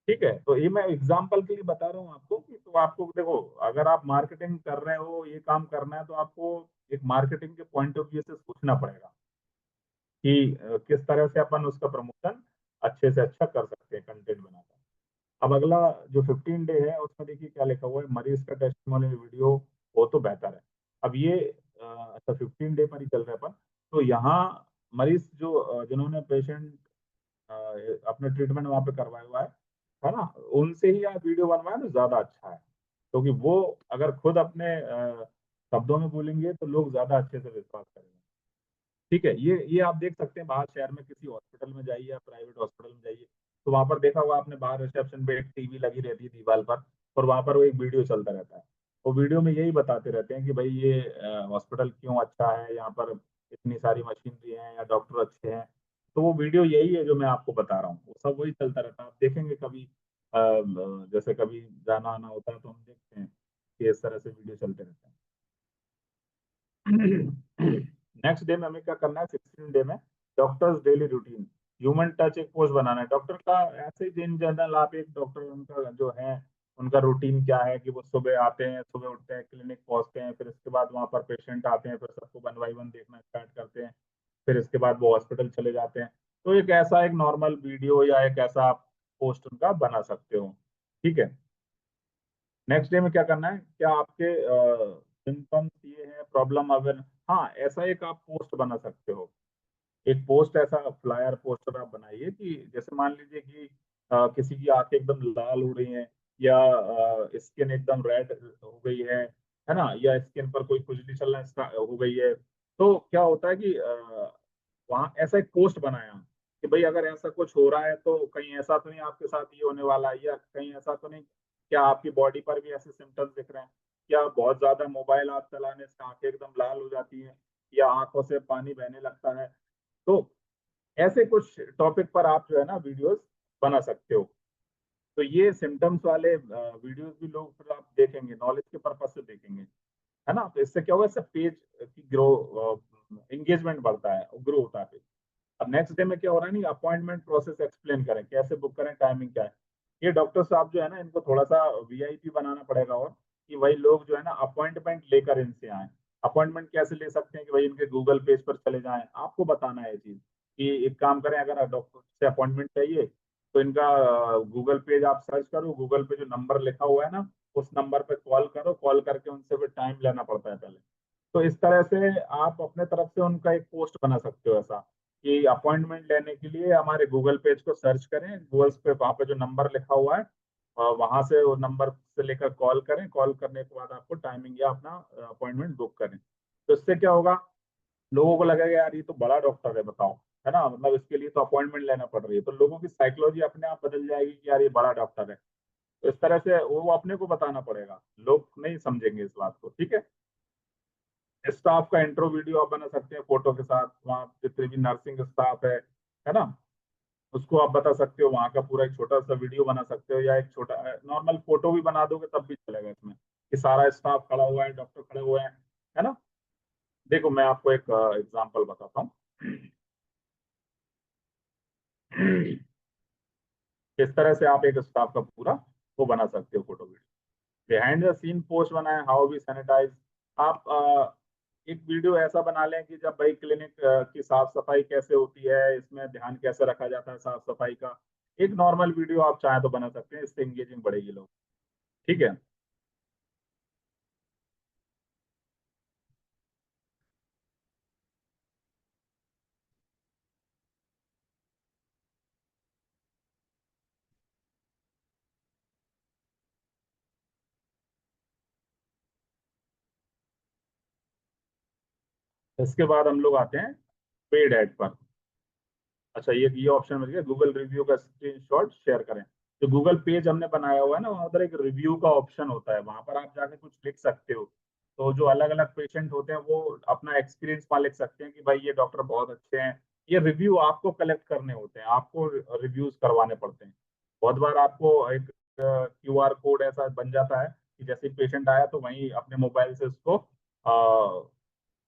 ठीक है, तो ये मैं एग्जाम्पल के लिए बता रहा हूँ आपको कि तो आपको देखो, अगर आप मार्केटिंग कर रहे हो, ये काम करना है, तो आपको एक मार्केटिंग के पॉइंट ऑफ व्यू से सोचना पड़ेगा कि किस तरह से अपन उसका प्रमोशन अच्छे से अच्छा कर सकते हैं कंटेंट बनाकर। अब अगला जो 15 डे है उसमें देखिए क्या लिखा हुआ है, मरीज का टेस्टिमोनियल वीडियो हो तो बेहतर है। अब ये अच्छा 15 डे पर ही चल रहा है अपन। तो यहाँ मरीज जो जिन्होंने पेशेंट अपने ट्रीटमेंट वहां पे करवाया हुआ है ना, उनसे ही आप वीडियो बनवाए तो ज्यादा अच्छा है, क्योंकि वो अगर खुद अपने शब्दों में बोलेंगे तो लोग ज्यादा अच्छे से विश्वास करेंगे। ठीक है, ये आप देख सकते हैं, बाहर शहर में किसी हॉस्पिटल में जाइए या प्राइवेट हॉस्पिटल में जाइए, तो वहां पर देखा होगा आपने, बाहर रिसेप्शन पे एक टीवी लगी रहती है दीवार पर, और वहां पर वो एक वीडियो चलता रहता है। वो वीडियो में यही बताते रहते हैं कि भाई ये हॉस्पिटल क्यों अच्छा है, यहाँ पर इतनी सारी मशीनरी है या डॉक्टर अच्छे हैं। तो वो वीडियो यही है जो मैं आपको बता रहा हूँ, वो सब वही चलता रहता है। आप देखेंगे कभी जैसे कभी जाना आना होता है तो हम देखते हैं कि इस तरह से वीडियो चलते रहते हैं। नेक्स्ट डे में हमें क्या करना है, 16 डे में doctors daily routine, human touch एक पोस्ट बनाना है डॉक्टर का। ऐसे ही इन जनरल आप एक डॉक्टर उनका जो है, उनका रूटीन क्या है कि वो सुबह आते हैं, सुबह उठते हैं, क्लिनिक पहुंचते हैं, फिर इसके बाद वहां पर पेशेंट आते हैं, फिर सबको 1 बाय 1 देखना स्टार्ट करते हैं, फिर इसके बाद वो हॉस्पिटल चले जाते हैं। तो एक ऐसा एक नॉर्मल वीडियो या एक ऐसा आप पोस्ट उनका बना सकते हो। ठीक है, नेक्स्ट डे में क्या करना है, क्या आपके सिम्टम्स ये है, प्रॉब्लम अगर, हाँ ऐसा एक आप पोस्ट बना सकते हो। एक पोस्ट ऐसा फ्लायर पोस्टर आप बनाइए कि जैसे मान लीजिए कि किसी की आंखें एकदम लाल हो रही हैं या स्किन एकदम रेड हो गई है ना, या स्किन पर कोई खुजली चलना हो गई है, तो क्या होता है कि वहाँ ऐसा एक पोस्ट बनाया कि भाई अगर ऐसा कुछ हो रहा है तो कहीं ऐसा तो नहीं आपके साथ ये होने वाला है, या कहीं ऐसा तो नहीं, क्या आपकी बॉडी पर भी ऐसे सिम्टम्स दिख रहे हैं, क्या बहुत ज्यादा मोबाइल आप चलाने से आंखें एकदम लाल हो जाती हैं या आंखों से पानी बहने लगता है। तो ऐसे कुछ टॉपिक पर आप जो है ना वीडियोस बना सकते हो। तो ये सिम्टम्स वाले वीडियोस भी लोग फिर आप देखेंगे, नॉलेज के पर्पज से देखेंगे, है ना। तो इससे क्या होगा, इससे पेज की ग्रो एंगेजमेंट बढ़ता है, ग्रो होता है पेज। अब नेक्स्ट डे में क्या हो रहा है, नहीं अपॉइंटमेंट प्रोसेस एक्सप्लेन करें, कैसे बुक करें, टाइमिंग क्या है। ये डॉक्टर साहब जो है ना, इनको थोड़ा सा वीआईपी बनाना पड़ेगा, और कि वही लोग जो है ना अपॉइंटमेंट लेकर इनसे आए। अपॉइंटमेंट कैसे ले सकते हैं कि भाई इनके गूगल पेज पर चले जाएं, आपको बताना है ये चीज कि एक काम करें, अगर डॉक्टर से अपॉइंटमेंट चाहिए तो इनका गूगल पेज आप सर्च करो, गूगल पे जो नंबर लिखा हुआ है ना, उस नंबर पे कॉल करो, कॉल करके उनसे फिर टाइम लेना पड़ता है पहले। तो इस तरह से आप अपने तरफ से उनका एक पोस्ट बना सकते हो ऐसा, कि अपॉइंटमेंट लेने के लिए हमारे गूगल पेज को सर्च करें, गूगल पे वहाँ पे जो नंबर लिखा हुआ है वहां से वो नंबर से लेकर कॉल करें, कॉल करने के बाद आपको टाइमिंग या अपना अपॉइंटमेंट बुक करें। तो इससे क्या होगा, लोगों को लगेगा यार ये तो बड़ा डॉक्टर है, बताओ, है ना, मतलब इसके लिए तो अपॉइंटमेंट लेना पड़ रही है, तो लोगों की साइकोलॉजी अपने आप बदल जाएगी कि यार ये बड़ा डॉक्टर है। तो इस तरह से वो अपने को बताना पड़ेगा, लोग नहीं समझेंगे इस बात को, ठीक है। स्टाफ का इंट्रो वीडियो आप बना सकते हैं फोटो के साथ, वहाँ जितने भी नर्सिंग स्टाफ है ना, उसको आप बता सकते हो, वहाँ का पूरा एक छोटा सा वीडियो बना सकते हो, या एक छोटा नॉर्मल फोटो भी बना दोगे तब भी चलेगा इसमें, कि सारा स्टाफ खड़ा हुआ है, डॉक्टर खड़े हुए हैं, है ना। देखो मैं आपको एक एग्जांपल बताता हूँ। इस तरह से आप एक स्टाफ का पूरा वो बना सकते हो photo video. Behind the scene post बनाए, हाउ वी सैनिटाइज। आप एक वीडियो ऐसा बना लें कि जब भाई क्लिनिक की साफ सफाई कैसे होती है, इसमें ध्यान कैसे रखा जाता है साफ सफाई का, एक नॉर्मल वीडियो आप चाहें तो बना सकते हैं, इससे एंगेजिंग बढ़ेगी लोग, ठीक है। इसके बाद हम लोग आते हैं पेड एड पर। अच्छा, ये ऑप्शन मिल गया, गूगल रिव्यू का स्क्रीनशॉट शेयर करें। जो गूगल पेज हमने बनाया हुआ है ना, वहाँ पर एक रिव्यू का ऑप्शन होता है, वहां पर आप जाके कुछ लिख सकते हो। तो जो अलग अलग पेशेंट होते हैं वो अपना एक्सपीरियंस वहाँ लिख सकते हैं कि भाई ये डॉक्टर बहुत अच्छे हैं। ये रिव्यू आपको कलेक्ट करने होते हैं, आपको रिव्यूज करवाने पड़ते हैं। बहुत बार आपको एक क्यूआर कोड ऐसा बन जाता है कि जैसे पेशेंट आया तो वहीं अपने मोबाइल से उसको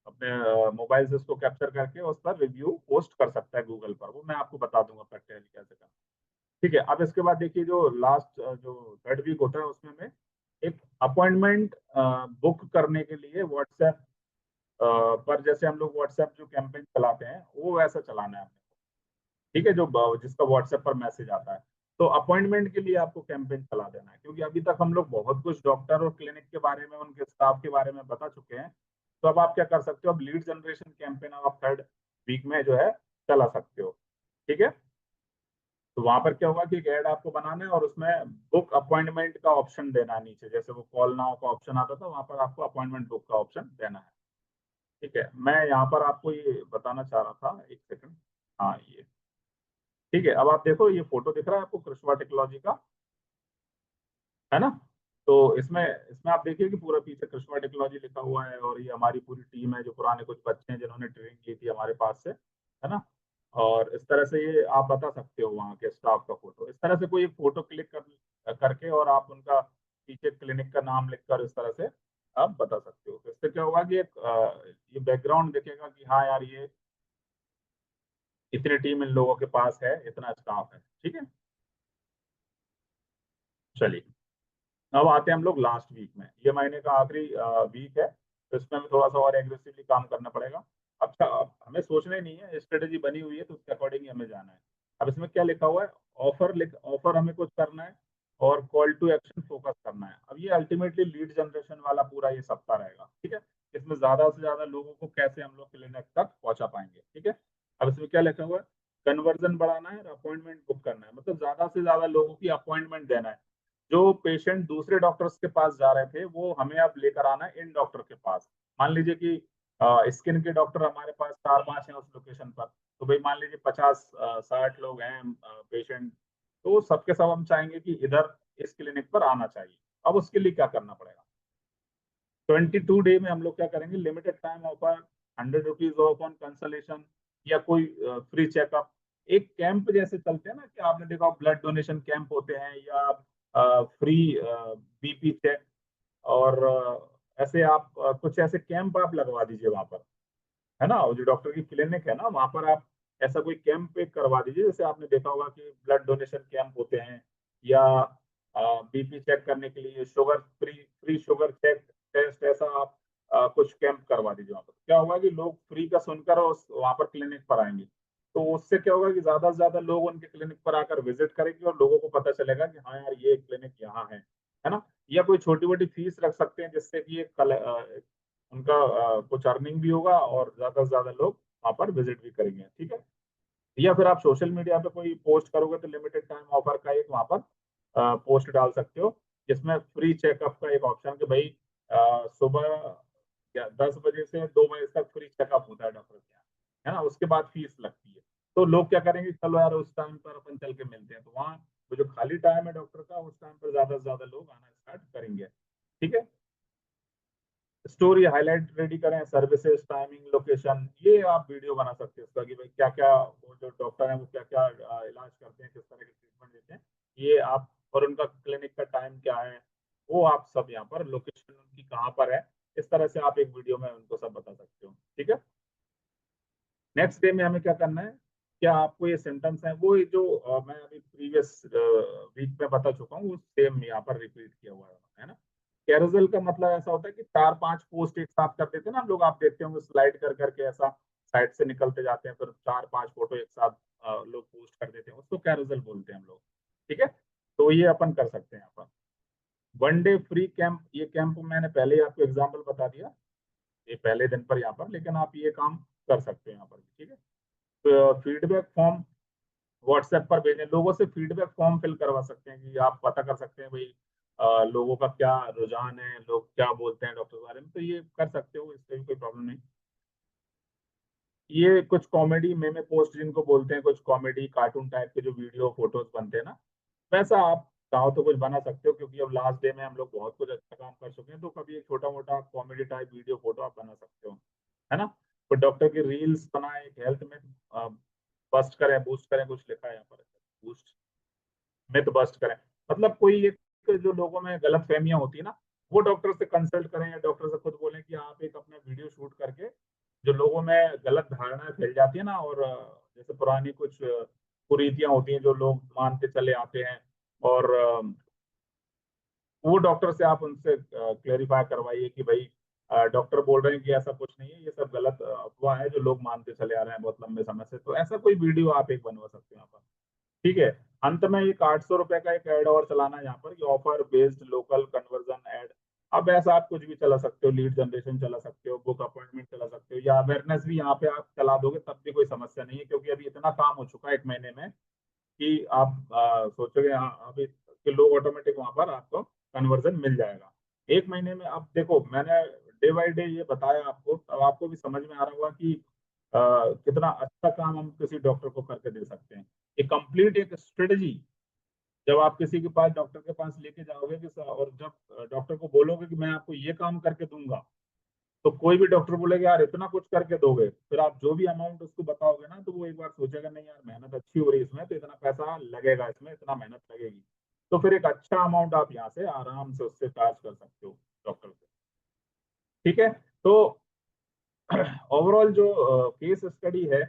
अपने मोबाइल से उसको कैप्चर करके उस पर रिव्यू पोस्ट कर सकता है गूगल पर, वो मैं आपको बता दूंगा प्रैक्टिकली कैसे करना। ठीक है, अब इसके बाद देखिए जो लास्ट जो थर्ड वीक होता है उसमें मैं एक अपॉइंटमेंट बुक करने के लिए व्हाट्सएप पर, जैसे हम लोग व्हाट्सएप जो कैंपेन चलाते हैं वो वैसा चलाना है हमें, ठीक है, जो जिसका व्हाट्सएप पर मैसेज आता है। तो अपॉइंटमेंट के लिए आपको कैंपेन चला देना है, क्योंकि अभी तक हम लोग बहुत कुछ डॉक्टर और क्लिनिक के बारे में, उनके स्टाफ के बारे में बता चुके हैं। तो अब आप क्या कर सकते हो, अब लीड जनरेशन कैंपेन आप थर्ड वीक में जो है चला सकते हो, ठीक है। तो वहां पर क्या होगा कि एक ऐड आपको बनाना है और उसमें बुक अपॉइंटमेंट का ऑप्शन देना है नीचे, जैसे वो कॉल नाउ का ऑप्शन आता था, वहां पर आपको अपॉइंटमेंट बुक का ऑप्शन देना है। ठीक है, मैं यहाँ पर आपको ये बताना चाह रहा था, एक सेकंड। हाँ ये ठीक है, अब आप देखो ये फोटो दिख रहा है आपको कृष्णा टेक्नोलॉजी का, है ना। तो इसमें इसमें आप देखिए कि पूरा पीछे कृष्णा टेक्नोलॉजी लिखा हुआ है, और ये हमारी पूरी टीम है, जो पुराने कुछ बच्चे हैं जिन्होंने ट्रेनिंग ली थी हमारे पास से, है ना। और इस तरह से ये आप बता सकते हो वहाँ के स्टाफ का फोटो, इस तरह से कोई एक फोटो क्लिक करके, और आप उनका पीछे क्लिनिक का नाम लिखकर इस तरह से आप बता सकते हो। तो इससे क्या होगा कि एक ये बैकग्राउंड दिखेगा कि हाँ यार ये इतनी टीम इन लोगों के पास है, इतना स्टाफ है, ठीक है। चलिए, अब आते हैं हम लोग लास्ट वीक में, ये महीने का आखिरी वीक है, तो इसमें हमें थोड़ा सा और एग्रेसिवली काम करना पड़ेगा। अच्छा, अब हमें सोचना ही नहीं है, स्ट्रेटेजी बनी हुई है तो उसके अकॉर्डिंग हमें जाना है। अब इसमें क्या लिखा हुआ है, ऑफर हमें कुछ करना है, और कॉल टू एक्शन फोकस करना है। अब ये अल्टीमेटली लीड जनरेशन वाला पूरा ये सप्ताह रहेगा, ठीक है। इसमें ज्यादा से ज्यादा लोगों को कैसे हम लोग क्लिनिक तक पहुंचा पाएंगे, ठीक है। अब इसमें क्या लिखा हुआ है, कन्वर्जन बढ़ाना है और अपॉइंटमेंट बुक करना है, मतलब ज्यादा से ज्यादा लोगों की अपॉइंटमेंट देना है। जो पेशेंट दूसरे डॉक्टर्स के पास जा रहे थे वो हमें अब लेकर आना है इन डॉक्टर के पास। मान लीजिए कि स्किन के डॉक्टर हमारे पास 4-5 हैं उस लोकेशन पर, तो भाई मान लीजिए 50-60 लोग हैं पेशेंट, तो सबके सब हम चाहेंगे कि इधर इस क्लिनिक पर आना चाहिए। अब उसके लिए क्या करना पड़ेगा, 22 डे में हम लोग क्या करेंगे, limited time offer, 100 rupees of on consultation, या कोई फ्री चेकअप। एक कैंप जैसे चलते हैं ना, कि आपने देखा ब्लड डोनेशन कैंप होते हैं, या फ्री बीपी चेक, और ऐसे आप कुछ ऐसे कैंप आप लगवा दीजिए वहां पर, है ना। और जो डॉक्टर की क्लिनिक है ना वहां पर आप ऐसा कोई कैंप एक करवा दीजिए, जैसे आपने देखा होगा कि ब्लड डोनेशन कैंप होते हैं, या बीपी चेक करने के लिए sugar free free sugar check test, ऐसा आप कुछ कैंप करवा दीजिए वहां पर। क्या होगा कि लोग फ्री का सुनकर वहां पर क्लिनिक पर आएंगे। तो उससे क्या होगा कि ज्यादा से ज्यादा लोग उनके क्लिनिक पर आकर विजिट करेंगे और लोगों को पता चलेगा कि हाँ यार ये क्लिनिक यहाँ है ना। या कोई छोटी मोटी फीस रख सकते हैं जिससे कि उनका कुछ अर्निंग भी होगा और ज्यादा से ज्यादा लोग वहां पर विजिट भी करेंगे, ठीक है। या फिर आप सोशल मीडिया पे कोई पोस्ट करोगे तो लिमिटेड टाइम ऑफर का एक वहां पर पोस्ट डाल सकते हो, जिसमें फ्री चेकअप का एक ऑप्शन कि भाई सुबह 10 बजे से 2 बजे तक फ्री चेकअप होता है डॉक्टर के यहाँ, है ना, उसके बाद फीस लगती है। तो लोग क्या करेंगे, चलो यार उस टाइम पर अपन चल के मिलते हैं, तो वहाँ वो जो खाली टाइम है डॉक्टर का उस टाइम पर ज्यादा से ज्यादा लोग आना स्टार्ट करेंगे, ठीक है। स्टोरी हाईलाइट रेडी करें, सर्विसेज, टाइमिंग, लोकेशन, ये आप वीडियो बना सकते हैं उसका कि भाई क्या क्या वो जो डॉक्टर है वो क्या क्या इलाज करते हैं, किस तरह के ट्रीटमेंट देते हैं, ये आप, और उनका क्लिनिक का टाइम क्या है, वो आप सब यहाँ पर, लोकेशन उनकी कहाँ पर है, इस तरह से आप एक वीडियो में उनको सब बता सकते हो, ठीक है। नेक्स्ट डे में हमें क्या करना है, क्या आपको ये सिम्टम्स हैं वो जो मैं अभी प्रीवियस वीक में बता चुका हूँ, वो सेम यहाँ पर रिपीट किया हुआ है ना। कैरोसेल का मतलब ऐसा होता है कि 4-5 पोस्ट एक साथ कर देते हैं ना लोग, आप देखते होंगे स्लाइड कर करके ऐसा साइड से निकलते जाते हैं, फिर 4-5 फोटो एक साथ लोग पोस्ट कर देते हैं, उसको कैरोसेल बोलते हैं हम लोग, ठीक है। तो ये अपन कर सकते हैं यहाँ पर। वन डे फ्री कैंप, ये कैंप मैंने पहले ही आपको एग्जाम्पल बता दिया, ये पहले दिन पर यहाँ पर, लेकिन आप ये काम कर सकते हैं यहाँ पर, ठीक है। तो फीडबैक फॉर्म व्हाट्सएप पर भेजें, लोगों से फीडबैक फॉर्म फिल करवा सकते हैं कि आप पता कर सकते हैं भाई लोगों का क्या रुझान है, लोग क्या बोलते हैं डॉक्टर के बारे में, तो ये कर सकते हो, इससे भी कोई प्रॉब्लम नहीं। ये कुछ कॉमेडी मेमे पोस्ट जिनको बोलते हैं, कुछ कॉमेडी कार्टून टाइप के जो वीडियो फोटोज बनते हैं ना, वैसा आप चाहो तो कुछ बना सकते हो, क्योंकि अब लास्ट डे में हम लोग बहुत कुछ अच्छा काम कर चुके हैं, तो कभी एक छोटा मोटा कॉमेडी टाइप वीडियो फोटो आप बना सकते हो, है ना। तो डॉक्टर की रील्स बनाए, हेल्थ में बस्ट करें, बूस्ट करें, कुछ लिखा है यहाँ पर, बूस्ट मिथ बस्ट करें, मतलब कोई एक जो लोगों में गलत फहमियां होती है ना, वो डॉक्टर से कंसल्ट करें या डॉक्टर से खुद बोलें कि आप एक अपना वीडियो शूट करके, जो लोगों में गलत धारणाएं फैल जाती है ना, और जैसे पुरानी कुछ कुरीतियां होती हैं जो लोग मानते चले आते हैं, और वो डॉक्टर से आप उनसे क्लेरिफाई करवाइए कि भाई डॉक्टर बोल रहे हैं कि ऐसा कुछ नहीं है, ये सब गलत अफवाह है जो लोग मानते चले आ रहे हैं बहुत लंबे समय से, तो ऐसा कोई वीडियो आप एक बनवा सकते हैं यहाँ पर, ठीक है। अंत में एक 800 रुपए का एक ऐड और चलाना है यहाँ पर कि offer based local conversion add. अब ऐसा आप कुछ भी चला सकते हो, लीड जनरेशन चला सकते हो, बुक अपॉइंटमेंट चला सकते हो, या अवेयरनेस भी यहाँ पे आप चला दोगे तब भी कोई समस्या नहीं है, क्योंकि अभी इतना काम हो चुका है एक महीने में कि आप सोचोगे हाँ अभी कि लोग ऑटोमेटिक वहां पर आपको कन्वर्जन मिल जाएगा एक महीने में। अब देखो मैंने डे बाय डे ये बताया आपको, अब आपको भी समझ में आ रहा होगा कि कितना अच्छा काम हम किसी डॉक्टर को करके दे सकते हैं। ये कंप्लीट एक स्ट्रेटजी, जब आप किसी के पास डॉक्टर के पास लेके जाओगे कि और जब डॉक्टर को बोलोगे कि मैं आपको ये काम करके दूंगा, तो कोई भी डॉक्टर बोलेगा यार इतना कुछ करके दोगे, फिर आप जो भी अमाउंट उसको बताओगे ना, तो वो एक बार सोचेगा नहीं यार मेहनत अच्छी हो रही है इसमें, तो इतना पैसा लगेगा इसमें, इतना मेहनत लगेगी, तो फिर एक अच्छा अमाउंट आप यहाँ से आराम से उससे चार्ज कर सकते हो डॉक्टर से, ठीक है। तो ओवरऑल जो केस स्टडी है,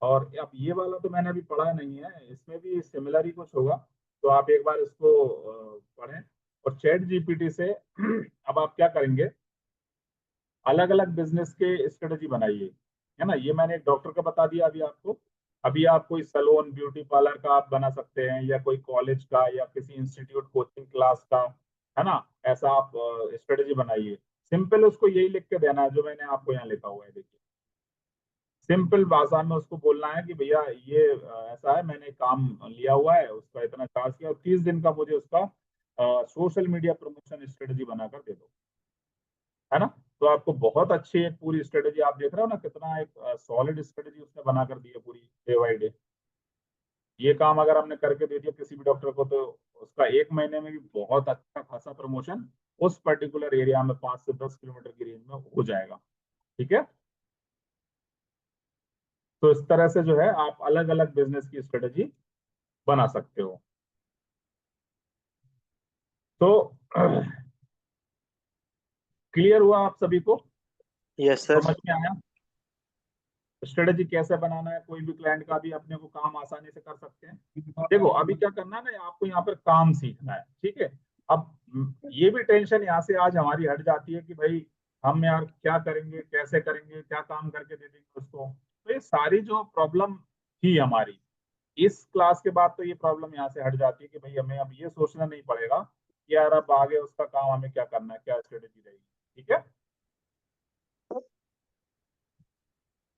और अब ये वाला तो मैंने अभी पढ़ा नहीं है, इसमें भी सिमिलर ही कुछ होगा, तो आप एक बार इसको पढ़ें। और चैट जीपीटी से अब आप क्या करेंगे, अलग अलग बिजनेस के स्ट्रेटजी बनाइए, है ना। ये मैंने एक डॉक्टर का बता दिया अभी आपको, अभी आप कोई सैलून ब्यूटी पार्लर का आप बना सकते हैं, या कोई कॉलेज का या किसी इंस्टीट्यूट कोचिंग क्लास का, है ना। ऐसा आप स्ट्रेटजी बनाइए, सिंपल उसको यही लिख के देना है जो मैंने आपको यहाँ लिखा हुआ है, देखिए सिंपल भाषा में उसको बोलना है कि भैया ये ऐसा है, मैंने काम लिया हुआ है, उसका इतना चार्ज किया और 30 दिन का मुझे उसका सोशल मीडिया प्रमोशन स्ट्रेटजी बनाकर दे दो, है ना। तो आपको बहुत अच्छी एक पूरी स्ट्रेटजी, आप देख रहे हो ना कितना एक सॉलिड स्ट्रेटजी उसने बनाकर दी है पूरी, डे बाई डे। ये काम अगर हमने करके दे दिया किसी भी डॉक्टर को, तो उसका एक महीने में भी बहुत अच्छा खासा प्रमोशन उस पर्टिकुलर एरिया में 5 से 10 किलोमीटर की रेंज में हो जाएगा, ठीक है। तो इस तरह से जो है आप अलग अलग बिजनेस की स्ट्रेटजी बना सकते हो। तो क्लियर हुआ आप सभी को, यस सर। समझ में आया स्ट्रेटजी कैसे बनाना है, कोई भी क्लाइंट का भी अपने को काम आसानी से कर सकते हैं। देखो अभी क्या करना है ना, आपको यहाँ पर काम सीखना है, ठीक है। अब ये भी टेंशन यहाँ से आज हमारी हट जाती है कि भाई हम यार क्या करेंगे, कैसे करेंगे, क्या काम करके दे देंगे उसको, तो ये सारी जो प्रॉब्लम थी हमारी। इस क्लास के बाद तो ये प्रॉब्लम यहाँ से हट जाती है कि भाई हमें अब ये सोचना नहीं पड़ेगा कि यार अब आगे उसका काम हमें क्या करना है, क्या स्ट्रेटेजी रहेगी। ठीक है।